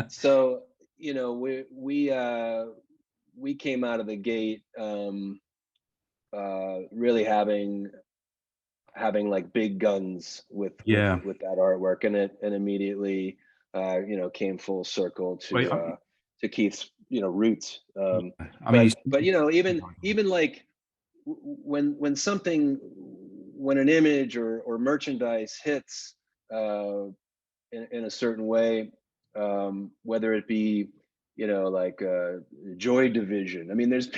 So you know, we came out of the gate really having like big guns with that artwork, and it immediately you know, came full circle to Keith's, you know, roots. I mean, but you know, even like when something, when an image or merchandise hits in a certain way, whether it be, you know, like Joy Division. I mean, there's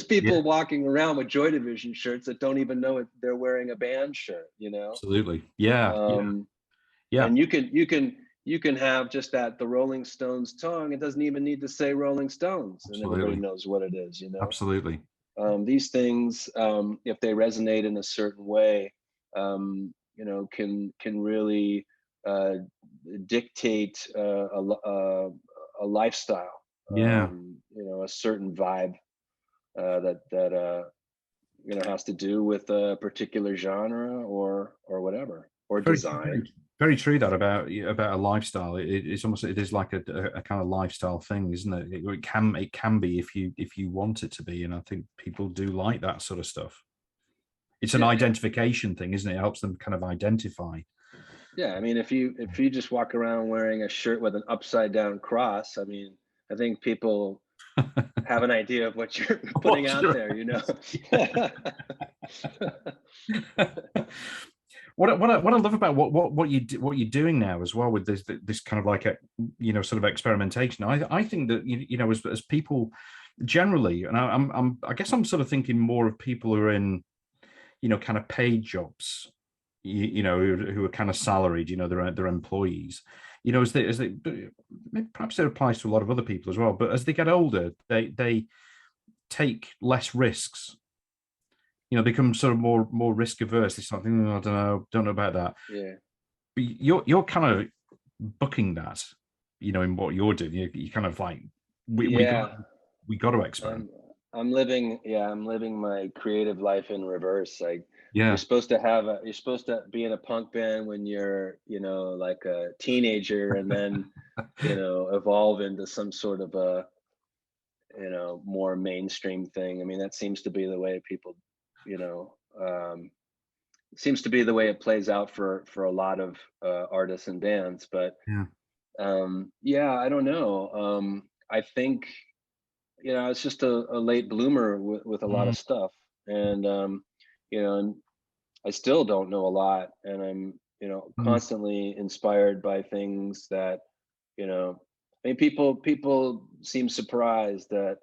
people walking around with Joy Division shirts that don't even know they're wearing a band shirt, you know. Absolutely. And you can have just that, the Rolling Stones tongue. It doesn't even need to say Rolling Stones, and everybody knows what it is, you know. Absolutely. These things, if they resonate in a certain way, you know, can really dictate a lifestyle, you know, a certain vibe that you know, has to do with a particular genre or whatever, or design. Very true that about a lifestyle. It's almost, it is like a kind of lifestyle thing, isn't it? It can be if you want it to be, and I think people do like that sort of stuff. It's an identification thing, isn't it? It helps them kind of identify. Yeah, I mean, if you just walk around wearing a shirt with an upside down cross, I mean, I think people have an idea of what you're putting out there, you know. What I love about what you're doing now as well with this kind of like a, you know, sort of experimentation. I think that you know, as people generally, and I guess I'm sort of thinking more of people who are in, you know, kind of paid jobs, you know, who are kind of salaried, you know, they're employees, you know, as they perhaps it applies to a lot of other people as well, but as they get older, they take less risks. You know, become sort of more risk averse. It's something, I don't know about that. Yeah. But you're kind of booking that, you know, in what you're doing. You kind of like we got to experiment. I'm living my creative life in reverse. Like, you're supposed to be in a punk band when you're, you know, like a teenager, and then you know, evolve into some sort of a, you know, more mainstream thing. I mean, that seems to be the way people, you know, seems to be the way it plays out for a lot of artists and bands. But I don't know. I think, you know, it's just a late bloomer with a lot of stuff, and you know, and I still don't know a lot, and I'm, you know, constantly inspired by things that, you know, I mean, people seem surprised that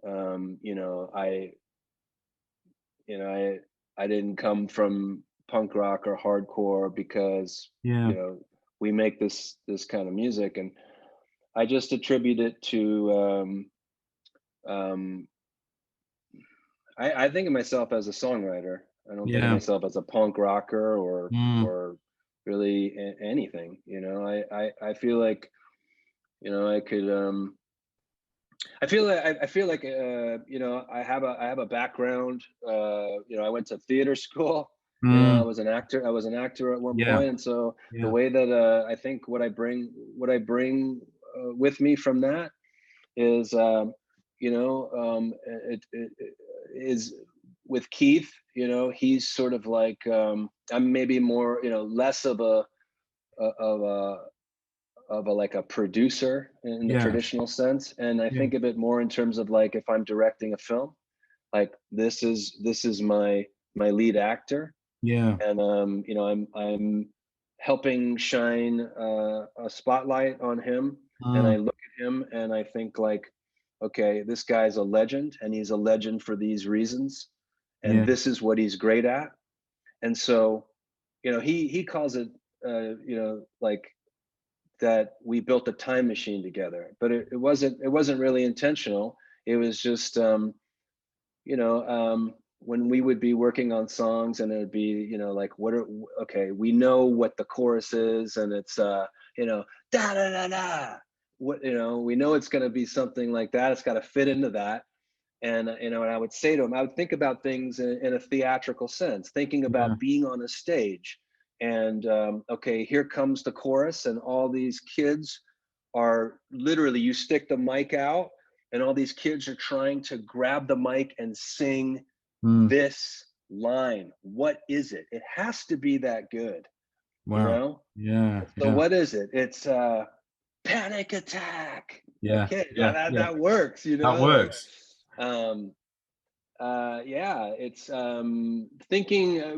you know, I didn't come from punk rock or hardcore, because you know, we make this kind of music, and I just attribute it to I think of myself as a songwriter. I don't think of myself as a punk rocker or really anything, you know. I feel like, you know, I could I feel like you know, I have a background, you know, I went to theater school. You know, I was an actor at one point, and so the way that I think what I bring with me from that is, you know, it is with Keith. you know, he's sort of like, I'm maybe more, you know, less of a like a producer in the traditional sense. And I think of it more in terms of like, if I'm directing a film, like this is my lead actor. Yeah. And you know, I'm helping shine a spotlight on him. And I look at him and I think like, okay, this guy's a legend, and he's a legend for these reasons, and this is what he's great at. And so, you know, he calls it you know, like that we built a time machine together, but it wasn't really intentional. It was just you know, when we would be working on songs, and it would be, you know, like, okay, we know what the chorus is, and it's you know, da da da da, what, you know, we know it's going to be something like that, it's got to fit into that. And you know, and I would say to him, I would think about things in a theatrical sense, thinking about being on a stage, and okay, here comes the chorus, and all these kids are literally, you stick the mic out, and all these kids are trying to grab the mic and sing this line. What is it? It has to be that good. Wow. You know? Yeah. So what is it? It's panic attack. Yeah. Okay, that works, you know. That works. Yeah, it's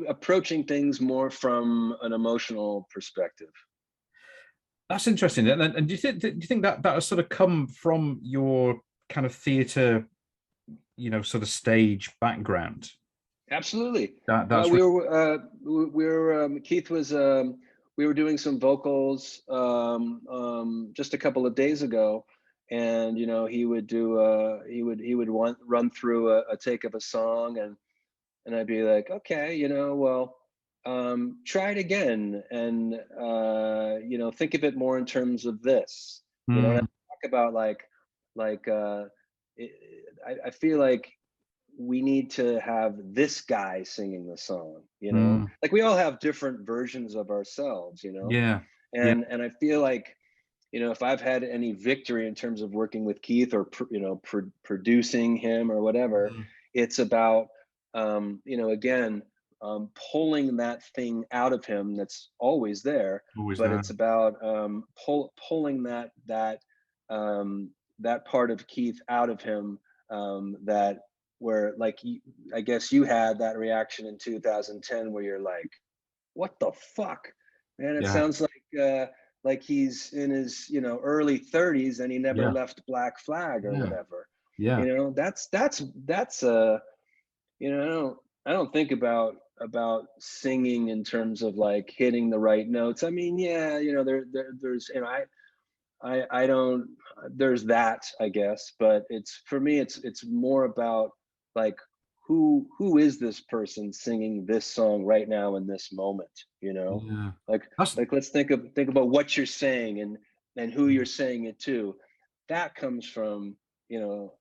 approaching things more from an emotional perspective. That's interesting. And do you think that has sort of come from your kind of theatre, you know, sort of stage background? Absolutely. That's we were Keith was we were doing some vocals just a couple of days ago, and you know, he would do he would run through a take of a song, and I'd be like, okay, you know, well, try it again, and you know, think of it more in terms of this. You know, and I talk about like I feel like we need to have this guy singing the song, you know, like we all have different versions of ourselves, you know. And I feel like, you know, if I've had any victory in terms of working with Keith, or you know, producing him or whatever, it's about you know, again, pulling that thing out of him that's always there, it's about pulling that part of Keith out of him, that where, like, I guess you had that reaction in 2010 where you're like, what the fuck, man? It sounds like he's in his, you know, early 30s, and he never left Black Flag or whatever. You know, that's you know, I don't think about singing in terms of like hitting the right notes. I mean, yeah, you know, there's, you know, I don't, there's that, I guess, but it's, for me, it's more about like, who is this person singing this song right now in this moment, you know? Like let's think about what you're saying, and who you're saying it to. That comes from, you know,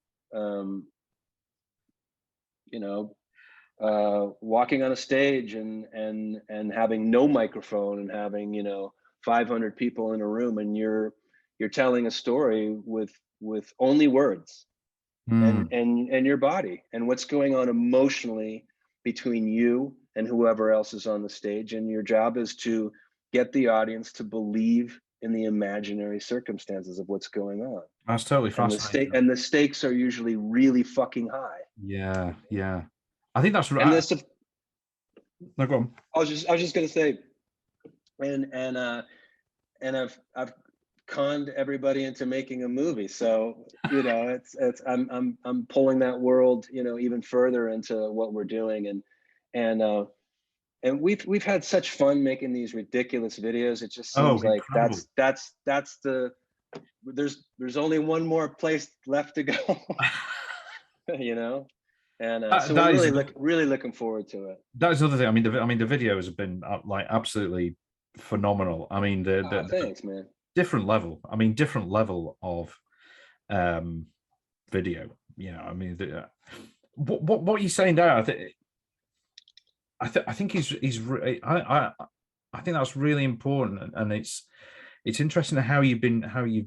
walking on a stage and having no microphone, and having, you know, 500 people in a room, and you're telling a story with only words, and your body, and what's going on emotionally between you and whoever else is on the stage, and your job is to get the audience to believe in the imaginary circumstances of what's going on. That's totally fascinating. And the stakes are usually really fucking high. Yeah. I think that's right. And this, no, go on. I was just gonna say, and I've conned everybody into making a movie, so you know, it's I'm pulling that world, you know, even further into what we're doing, and we've had such fun making these ridiculous videos. It just seems like that's the, there's only one more place left to go. You know. And so we're really looking forward to it. That is another thing. I mean, the videos have been like absolutely phenomenal. I mean, thanks, man. Different level. I mean, different level of video. You know, I mean, what you're saying there, I think he's I think that's really important, and it's interesting how you've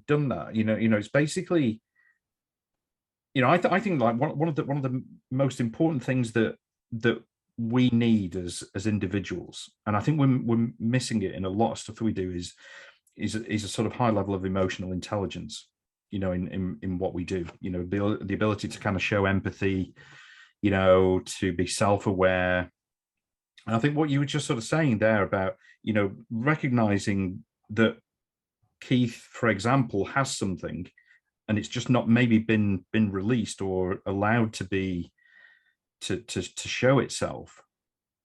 done that. You know, it's basically, you know, I think like one of the most important things that we need as individuals, and I think we're missing it in a lot of stuff that we do, is a sort of high level of emotional intelligence, in what we do, the ability to kind of show empathy, to be self-aware. And I think what you were just sort of saying there about, recognizing that Keith, for example, has something and it's just not maybe been released or allowed to be to show itself,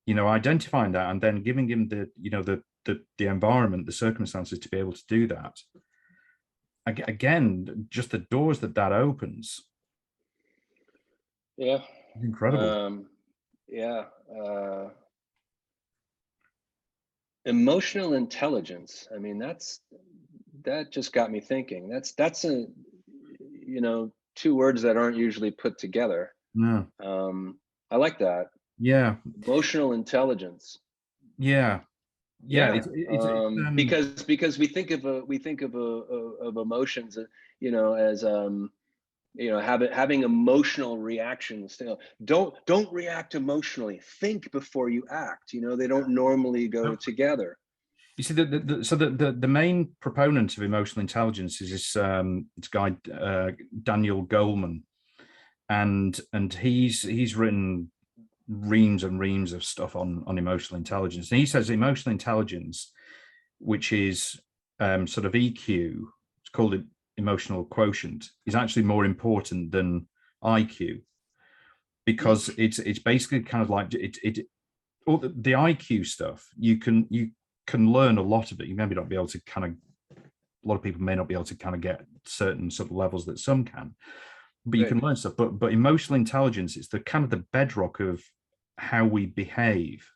identifying that and then giving him the environment, the circumstances to be able to do that. Again, just the doors that opens. Yeah. Incredible. Yeah. Emotional intelligence. I mean, that just got me thinking. That's a, two words that aren't usually put together. No. I like that. Yeah. Emotional intelligence. Yeah. Yeah. Because we think of emotions, as having emotional reactions. Don't react emotionally. Think before you act. They don't normally go together. You see, the main proponent of emotional intelligence is this guy Daniel Goleman, and he's written reams and reams of stuff on emotional intelligence. And he says emotional intelligence, which is sort of EQ, it's called it emotional quotient, is actually more important than IQ, because it's basically kind of like all the IQ stuff. You can learn a lot of it. You maybe not be able to a lot of people may not be able to kind of get certain sort of levels that some can, but you can learn stuff. But emotional intelligence is the kind of the bedrock of how we behave.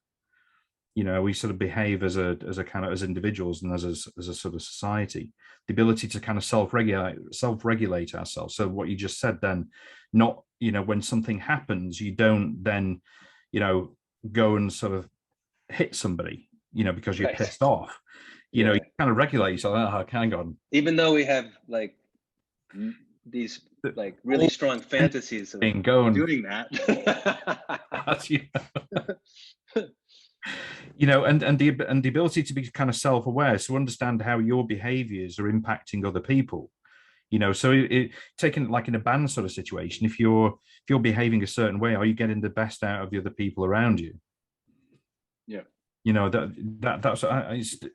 We sort of behave as individuals and as a sort of society. The ability to kind of self-regulate ourselves. So what you just said then, not, when something happens, you don't then, go and sort of hit somebody, because you're pissed off. You kind of regulate yourself. Oh, hang on. Even though we have like these like really strong fantasies of doing that. And the ability to be kind of self-aware, so understand how your behaviors are impacting other people. So taking like in a band sort of situation, if you're behaving a certain way, are you getting the best out of the other people around you? Yeah. That's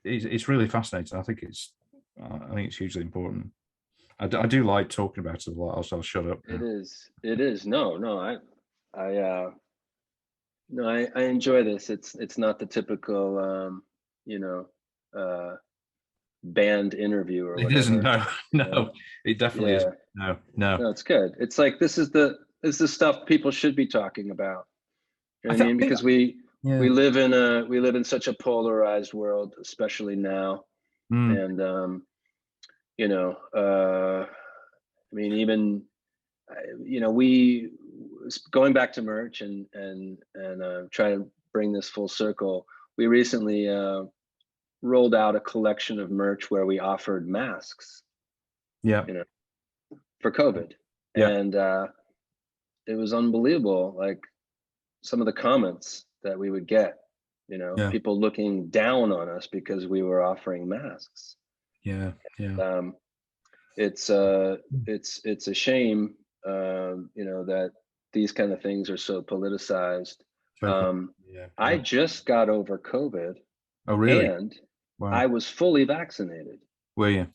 it's really fascinating. I think it's hugely important. I do like talking about it a lot. I'll shut up. It is. No, I enjoy this. It's not the typical band interview or whatever. It isn't. No, it definitely isn't. No, it's good. It's like this is the stuff people should be talking about. I mean, because we live in such a polarized world, especially now. And I mean, even we going back to merch and trying to bring this full circle. We recently rolled out a collection of merch where we offered masks. Yeah. For COVID. Yeah. And it was unbelievable. Like some of the comments that we would get, people looking down on us because we were offering masks. Yeah. It's a shame, that these kind of things are so politicized. I just got over COVID. Oh, really? And I was fully vaccinated. Were you?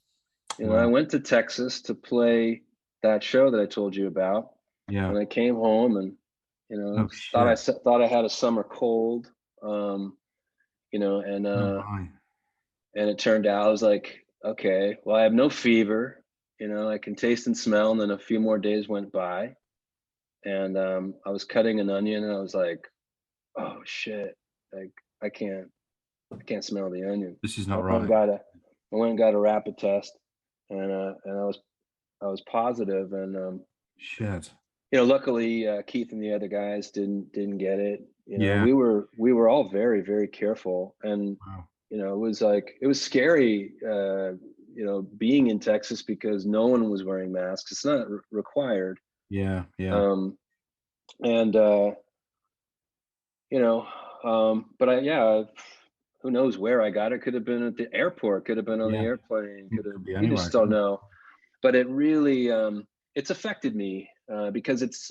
I went to Texas to play that show that I told you about. Yeah. And I came home and, thought I had a summer cold, and it turned out I was like, okay, well, I have no fever, I can taste and smell. And then a few more days went by and I was cutting an onion and I was like, oh shit, like I can't smell the onion. This is not right. I went and got a rapid test and I was positive and shit. Luckily Keith and the other guys didn't get it. We were all very, very careful and it was scary being in Texas because no one was wearing masks. It's not required. Yeah. And you know, who knows where I got it? Could have been at the airport, could have been on the Yeah, airplane, it could be you anywhere, just don't couldn't it? know. But it really, it's affected me because it's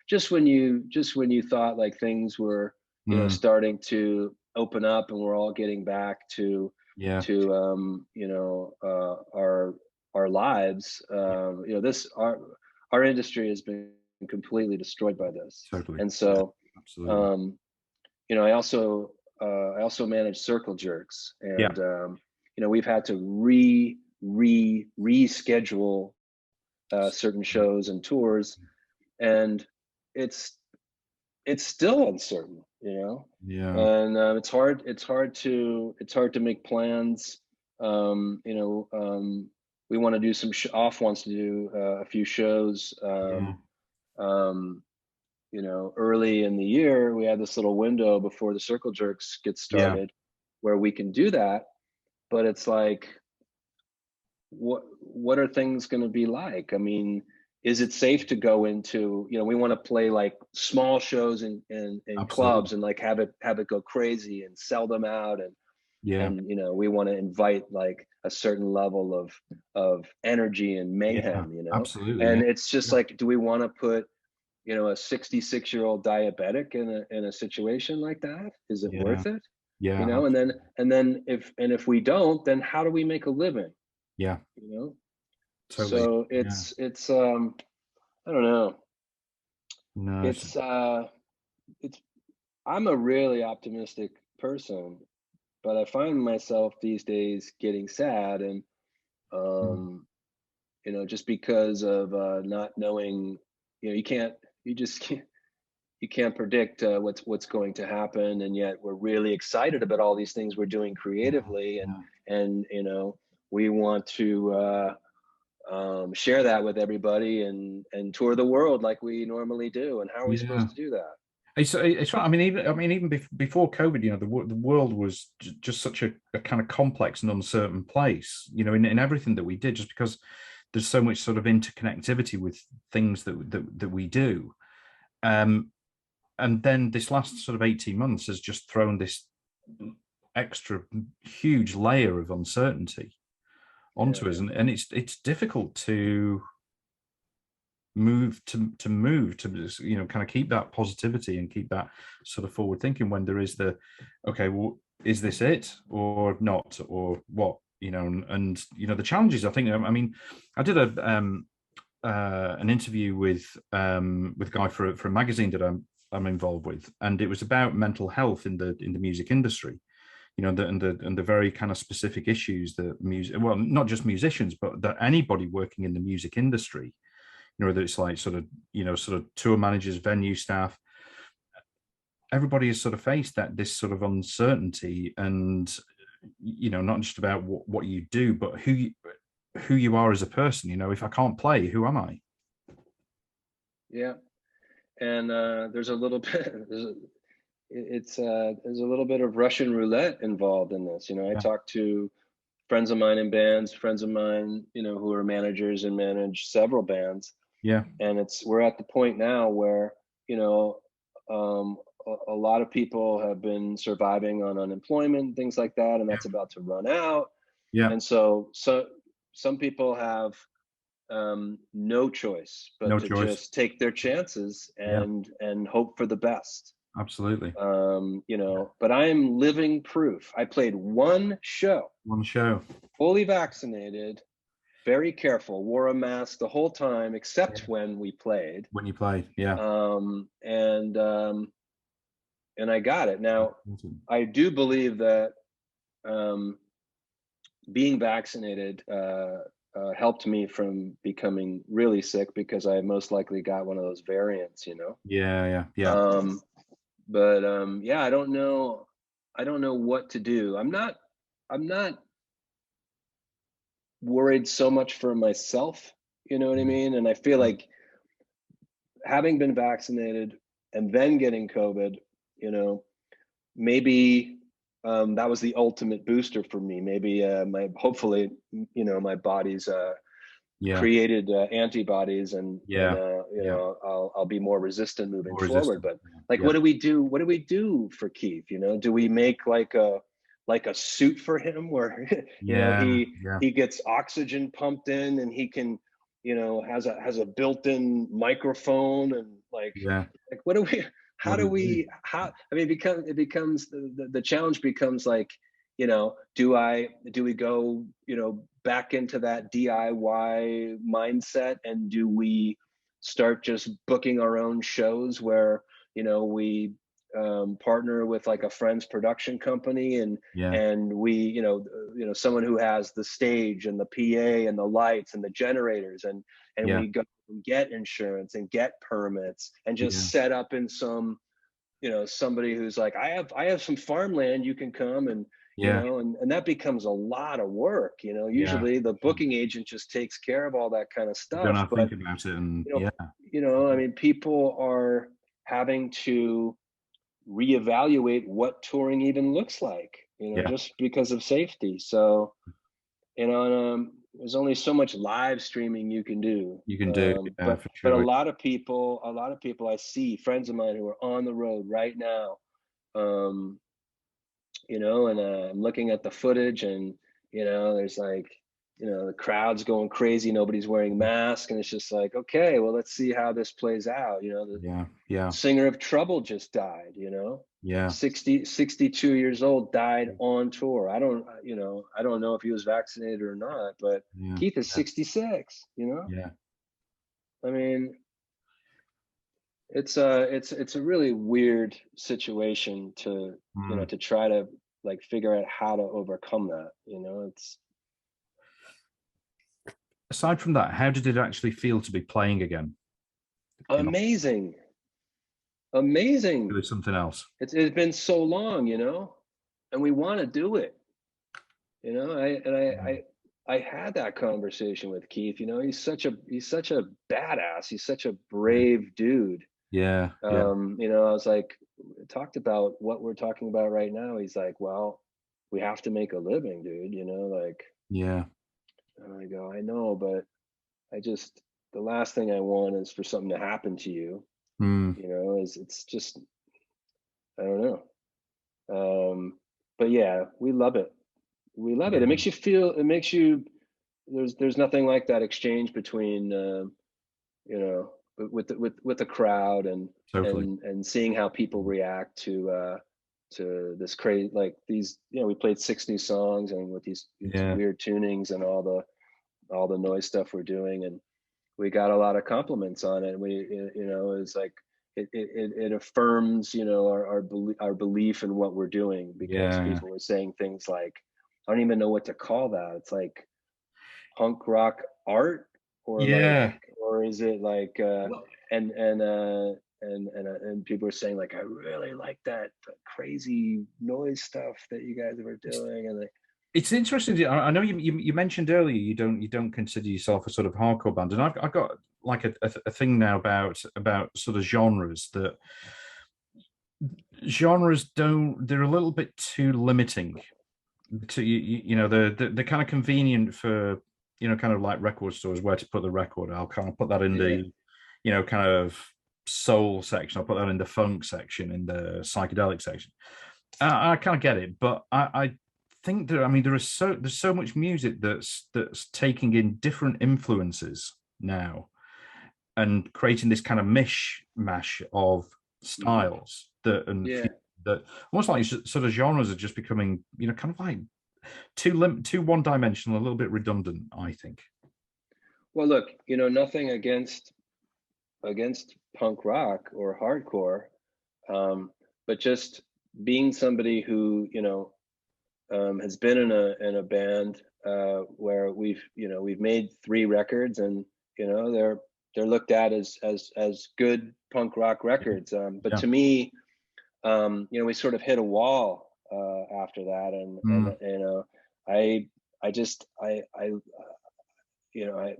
just when you thought like things were, Mm, starting to open up and we're all getting back to yeah, our lives. yeah, This our industry has been completely destroyed by this, totally. and Yeah, so absolutely. um, I also manage circle jerks, Yeah, and we've had to reschedule certain shows and tours, and it's it's still uncertain, yeah, and it's hard to make plans. Um, you know, um, we want to do Off wants to do a few shows. yeah, Um, Early in the year, we had this little window before the circle jerks get yeah, started where we can do that. But it's like, what are things going to be like? I mean, is it safe to go into, we want to play like small shows in absolutely. clubs and like have it go crazy and sell them out, and Yeah, and we want to invite like a certain level of energy and yeah, mayhem, absolutely. Yeah, and it's just yeah, like, do we want to put a 66-year-old diabetic in a situation like that? Is it yeah, worth it? yeah, And then if we don't, then how do we make a living? yeah, You know? totally. So Yeah, it's I don't know. no, It's I'm a really optimistic person, but I find myself these days getting sad, and mm, um just because of not knowing, you just can't predict what's going to happen, and yet we're really excited about all these things we're doing yeah, creatively, and yeah, and we want to share that with everybody and tour the world like we normally do. And how are we yeah. supposed to do that? It's right. I mean, even before COVID, the world was just such a kind of complex and uncertain place. In everything that we did, just because there's so much sort of interconnectivity with things that we do. Um, and then this last sort of 18 months has just thrown this extra huge layer of uncertainty Yeah, onto us, and it's difficult to move to kind of keep that positivity and keep that sort of forward thinking when there is okay, well, is this it or not, or what, and the challenges. I think, I mean, I did an interview with a guy for a magazine that I'm involved with, and it was about mental health in the music industry, and the very kind of specific issues that music, well, not just musicians, but that anybody working in the music industry, whether it's like sort of tour managers, venue staff, everybody has sort of faced this sort of uncertainty, and not just about what you do, but who you are as a person. If I can't play, who am I? yeah. And there's a little bit there's a little bit of Russian roulette involved in this. I Yeah, talked to friends of mine in bands, friends of mine, who are managers and manage several bands, yeah, and we're at the point now where you know a lot of people have been surviving on unemployment, things like that, and yeah, that's about to run out. yeah. And so some people have no choice but No to choice. just take their chances Yeah, and hope for the best. absolutely. But I am living proof. I played one show, One show. fully vaccinated, very careful, wore a mask the whole time Yeah. except when we played. When you play, yeah. um, and um, and I got it. Now, I do believe that um, being vaccinated helped me from becoming really sick because I most likely got one of those variants. Yeah, yeah, yeah. Um, but yeah, I don't know. I don't know what to do. I'm not worried so much for myself. You know what I Mm, mean? And I feel mm, like having been vaccinated and then getting COVID, you know, maybe that was the ultimate booster for me. Maybe my hopefully, my body's created antibodies, and you know, I'll be more resistant moving forward. But like, what do we do? What do we do for Keith? You know, do we make like a suit for him where you know, he gets oxygen pumped in, and he can, you know, has a built-in microphone, and like what do we, how do we, how, I mean, it becomes the challenge becomes like, you know, do we go, you know, back into that DIY mindset, and do we start just booking our own shows where, you know, we partner with like a friend's production company, and we, you know, someone who has the stage and the PA and the lights and the generators, and we go and get insurance and get permits, and just set up in some, you know, somebody who's like, I have some farmland, you can come, and you know, and that becomes a lot of work. You know, usually the booking agent just takes care of all that kind of stuff. You don't have to think about it, and you know, I mean, people are having to reevaluate what touring even looks like, you know, just because of safety. So, you know, and, there's only so much live streaming you can do. For sure. But a lot of people I see, friends of mine who are on the road right now, you know, and I'm looking at the footage, and you know, there's like, you know, the crowd's going crazy, nobody's wearing masks, and it's just like, okay, well, let's see how this plays out. You know, the singer of Trouble just died, you know, 62 years old, died on tour. I don't know if he was vaccinated or not, but Keith is 66, you know. I mean, it's a really weird situation to, you know, to try to like figure out how to overcome that, you know. It's, aside from that, how did it actually feel to be playing again? Amazing. It was something else. It's been so long, you know, and we want to do it, you know. I had that conversation with Keith. You know, he's such a badass. He's such a brave dude. You know, I was like, talked about what we're talking about right now. He's like, well, we have to make a living, dude, you know, like, and I go, I know, but the last thing I want is for something to happen to you. You know, it's just, I don't know. But yeah, we love it. We love it. It makes you, there's nothing like that exchange between, you know, with the crowd, and and seeing how people react to this crazy, like these, you know, we played 6 new songs, and with these weird tunings and all the noise stuff we're doing, and we got a lot of compliments on it. We, you know, it's like it affirms, you know, our belief in what we're doing, because people were saying things like, I don't even know what to call that. It's like punk rock art, or like, or is it like and people are saying like, I really like that crazy noise stuff that you guys were doing, and like, it's interesting. I know you mentioned earlier you don't consider yourself a sort of hardcore band, and I've got like a thing now about sort of genres, that genres they're a little bit too limiting. To you know, they're kind of convenient for, you know, kind of like record stores where to put the record. I'll kind of put that in the, you know, kind of soul section. I'll put that in the funk section, in the psychedelic section. I kind of get it, but I think that, I mean, there's so much music that's taking in different influences now, and creating this kind of mishmash of styles that almost like sort of genres are just becoming, you know, kind of like too one-dimensional, a little bit redundant, I think. Well, look, you know, nothing against punk rock or hardcore, but just being somebody who, you know, has been in a band where we've made 3 records, and you know, they're looked at as good punk rock records, but to me, you know, we sort of hit a wall after that, and you know, I you know,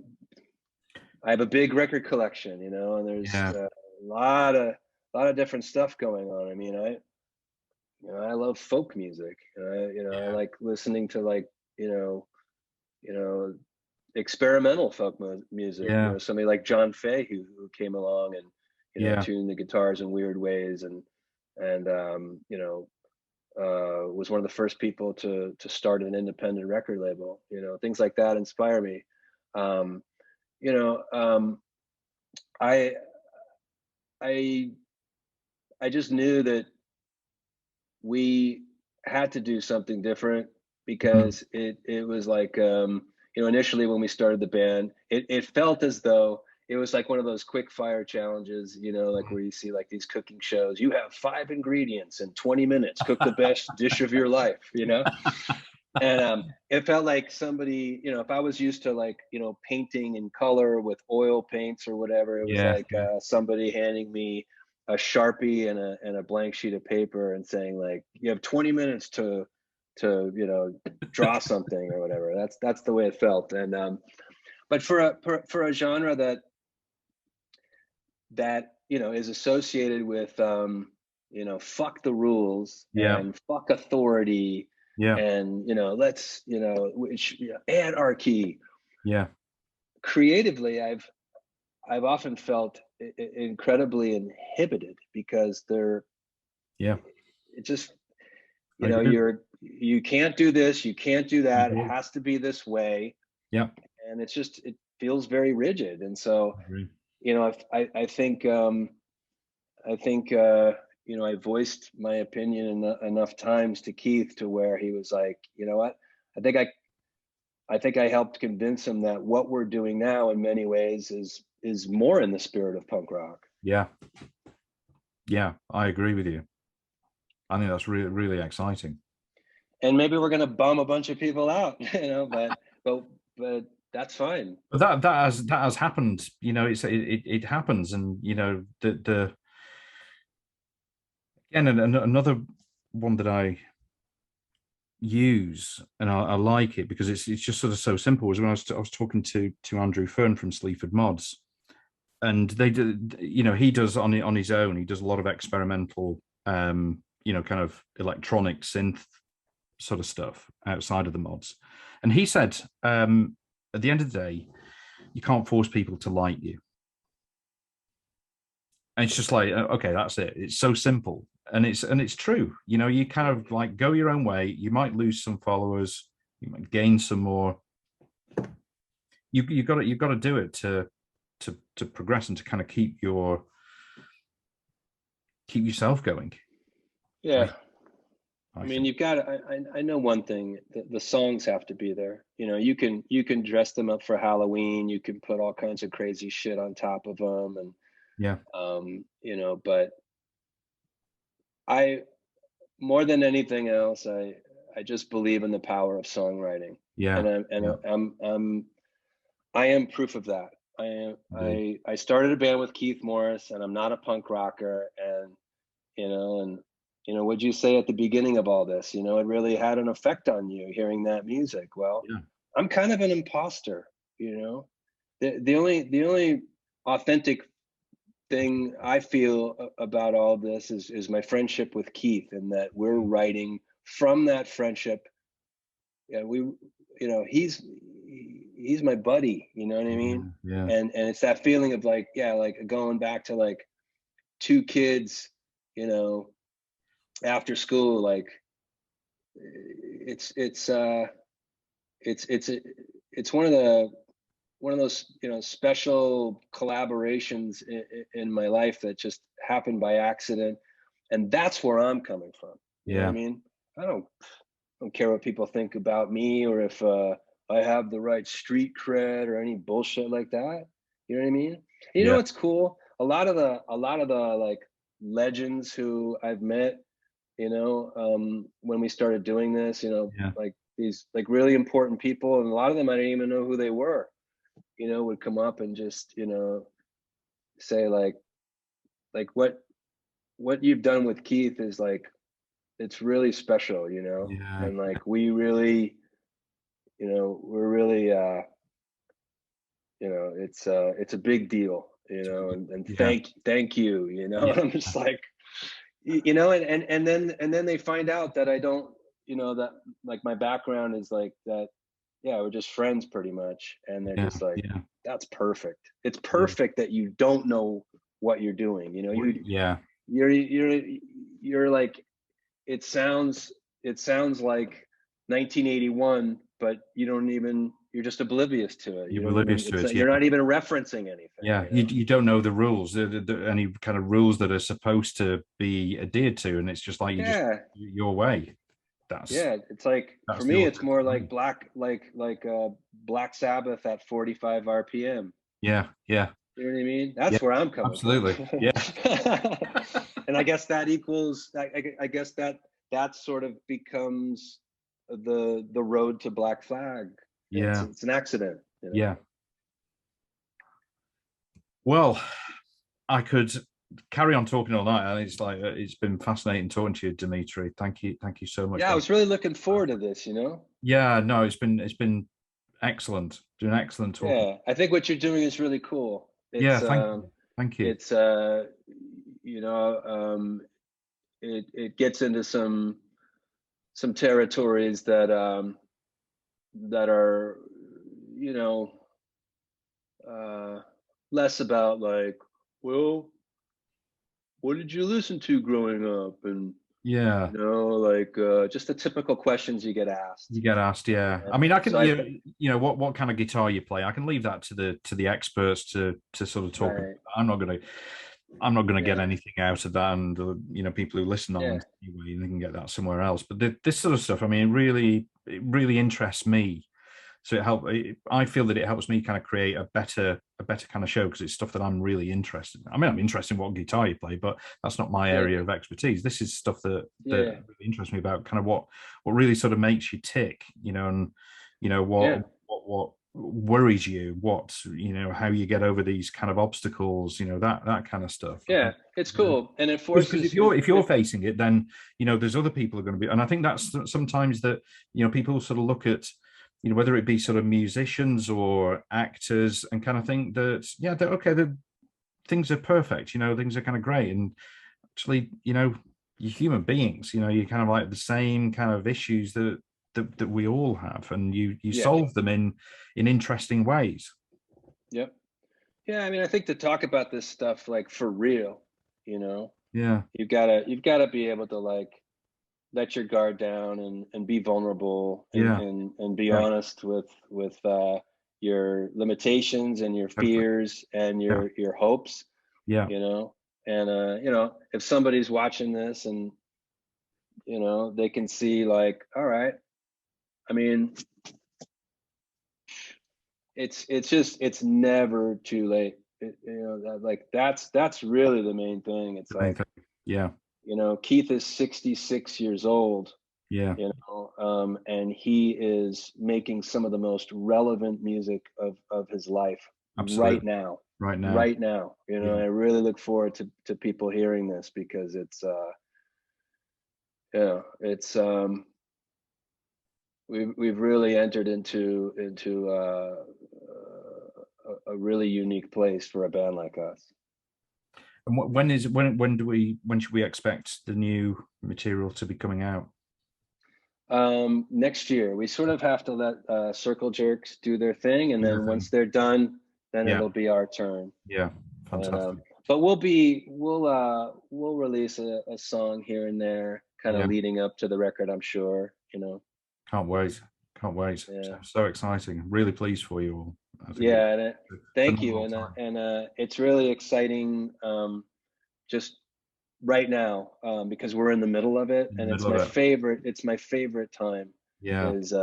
I have a big record collection, you know, and there's a lot of different stuff going on. I mean, I love folk music. You know, I like listening to, like, you know, experimental folk music. Yeah. You know, somebody like John Fay who came along and, you know, Yeah. tuned the guitars in weird ways, and you know, was one of the first people to start an independent record label. You know, things like that inspire me. You know, I I I just knew that we had to do something different, Mhm. because it was like, you know, initially when we started the band, it felt as though it was like one of those quick fire challenges, you know, like where you see like these cooking shows. You have 5 ingredients in 20 minutes, cook the best dish of your life, you know. And it felt like somebody, you know, if I was used to like, you know, painting in color with oil paints or whatever, it was Yeah. like somebody handing me a Sharpie and a blank sheet of paper and saying like, you have 20 minutes to, you know, draw something or whatever. That's the way it felt. And but for a genre that, you know, is associated with, you know, fuck the rules Yeah. and fuck authority, Yeah. and, you know, let's, you know, which, you know, anarchy. Yeah. Creatively, I've often felt incredibly inhibited, because Yeah. it just, you I know, agree. you can't do this, you can't do that, it Mhm. has to be this way. Yeah. And it's just, it feels very rigid. And so, I agree. you know, I think you know, I voiced my opinion enough times to Keith to where he was like, you know what, I think I helped convince him that what we're doing now in many ways is more in the spirit of punk rock. Yeah. Yeah. I agree with you. I think that's really, really exciting. And maybe we're going to bum a bunch of people out, you know, but that's fine. But that has happened. You know, it happens, and you know the again another one that I use, and I like it because it's just sort of so simple. Was when I was talking to Andrew Fern from Sleaford Mods, and they did, you know, he does on his own. He does a lot of experimental, you know, kind of electronic synth sort of stuff outside of the mods. And he said, at the end of the day, you can't force people to like you. And it's just like, okay, that's it. It's so simple, and it's true. You know, you kind of like go your own way. You might lose some followers, you might gain some more. You've got to do it to progress and to kind of keep yourself going. Yeah. I mean, think. you've got I know one thing, the songs have to be there. You know, you can dress them up for Halloween. You can put all kinds of crazy shit on top of them. And, Yeah. you know, but more than anything else, I just believe in the power of songwriting. Yeah. And I am proof of that. I started a band with Keith Morris, and I'm not a punk rocker. And, you know, what'd you say at the beginning of all this? You know, it really had an effect on you hearing that music. Well, Yeah. I'm kind of an imposter, you know. The only authentic thing I feel about all this is my friendship with Keith, and that we're writing from that friendship. Yeah, you know, he's my buddy, you know what I mean? Yeah. And it's that feeling of like, yeah, like going back to like two kids, you know, after school, like it's one of those, you know, special collaborations in my life that just happened by accident. And that's where I'm coming from. You know what I mean? I don't care what people think about me, or if I have the right street cred or any bullshit like that. You know what I mean? You know what's cool? A lot of the like legends who I've met, you know, when we started doing this, you know, like these like really important people, and a lot of them I didn't even know who they were, you know, would come up and just, you know, say like what you've done with Keith is like, it's really special, you know. And like we really, you know, we're really you know, it's a big deal, you know. And thank you, you know. I'm just like, you know, and then they find out that I don't, you know, that like my background is like that, we're just friends pretty much. And they're just like, yeah, that's perfect. It's perfect that you don't know what you're doing. You know, you're like, it sounds like 1981, but you're just oblivious to it. You you're don't even, oblivious to it. you're not even referencing anything. Yeah, you know? you don't know the rules, any kind of rules that are supposed to be adhered to, and it's just like just your way. It's like, for me, it's more like Black Sabbath at 45 RPM. Yeah. You know what I mean? That's where I'm coming absolutely. from. Yeah. And I guess that equals, I guess that sort of becomes the road to Black Flag. Yeah. It's an accident. You know? Yeah. Well, I could carry on talking all night, and it's like, it's been fascinating talking to you, Dimitri. Thank you so much. Yeah, I was really looking forward to this. You know. Yeah, no, it's been excellent. Doing excellent talking. Yeah, I think what you're doing is really cool. It's, thank you. It's you know, it gets into some territories that are, you know, less about like, well, what did you listen to growing up? And you know, like just the typical questions you get asked. Yeah. I mean, I can, you know, what kind of guitar you play. I can leave that to the experts to sort of talk. Right. I'm not gonna get anything out of that, and you know, people who listen on anyway, they can get that somewhere else. But this sort of stuff, I mean, it really interests me. So I feel that it helps me kind of create a better kind of show, because it's stuff that I'm really interested in. I mean, I'm interested in what guitar you play, but that's not my area of expertise. This is stuff that really interests me about kind of what really sort of makes you tick, you know, and you know what worries you, you know, how you get over these kind of obstacles, you know, that kind of stuff. Yeah, it's cool. And it forces, if you're facing it, then you know there's other people who are going to be, and I think that's sometimes that, you know, people sort of look at, you know, whether it be sort of musicians or actors, and kind of think that, the things are perfect, you know, things are kind of great. And actually, you know, you're human beings, you know, you kind of like the same kind of issues that we all have, and you solve them in interesting ways. Yep. Yeah, I mean, I think to talk about this stuff like for real, you know, you've got to be able to like let your guard down and be vulnerable and be honest with your limitations and your fears and your hopes. You know, and you know, if somebody's watching this and, you know, they can see like, all right, I mean, it's never too late. You know, that's really the main thing. It's like, you know, Keith is 66 years old. You know, and he is making some of the most relevant music of his life. Absolutely. right now. You know, I really look forward to people hearing this, because it's we've really entered into a really unique place for a band like us. And when should we expect the new material to be coming out? Next year. We sort of have to let Circle Jerks do their thing, and then once they're done, then it'll be our turn. Yeah, fantastic. But we'll release a song here and there, kind of leading up to the record, I'm sure. You know. Can't wait. Yeah. So exciting. I'm really pleased for you all. Thank you. And it's really exciting, just right now, because we're in the middle of it, and it's my favorite time. Is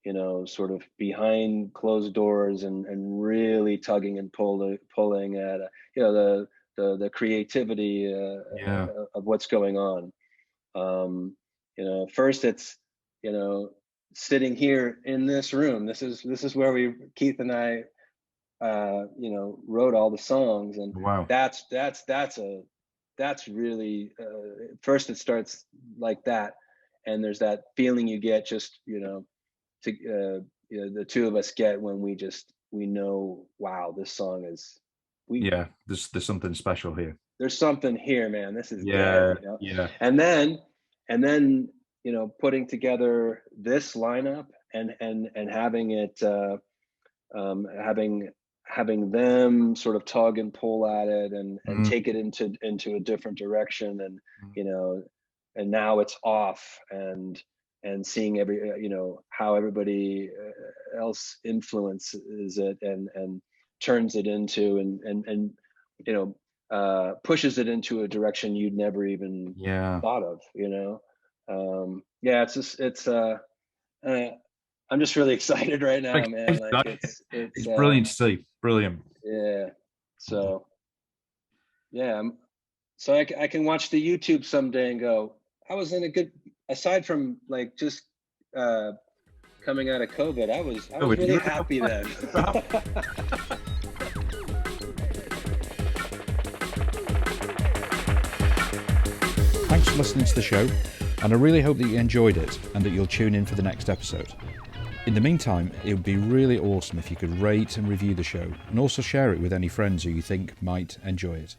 you know, sort of behind closed doors and really tugging and pulling at you know, the creativity of what's going on. You know, first it's, you know, sitting here in this room. This is where Keith and I, you know, wrote all the songs, and that's really first it starts like that, and there's that feeling you get just, you know, you know, the two of us get when we know, wow, this song is there's something special here. There's something here, man. This is good, you know? And then, you know, putting together this lineup and having it having them sort of tug and pull at it and take it into a different direction, and and now it's off, and seeing how everybody else influences it and turns it into and pushes it into a direction you'd never even thought of. It's just I'm just really excited right now, man. Like it's brilliant to see. Brilliant. Yeah. So so I can watch the YouTube someday and go, I was in a good, aside from like just coming out of COVID, I was really happy then. Thanks for listening to the show, and I really hope that you enjoyed it and that you'll tune in for the next episode. In the meantime, it would be really awesome if you could rate and review the show, and also share it with any friends who you think might enjoy it.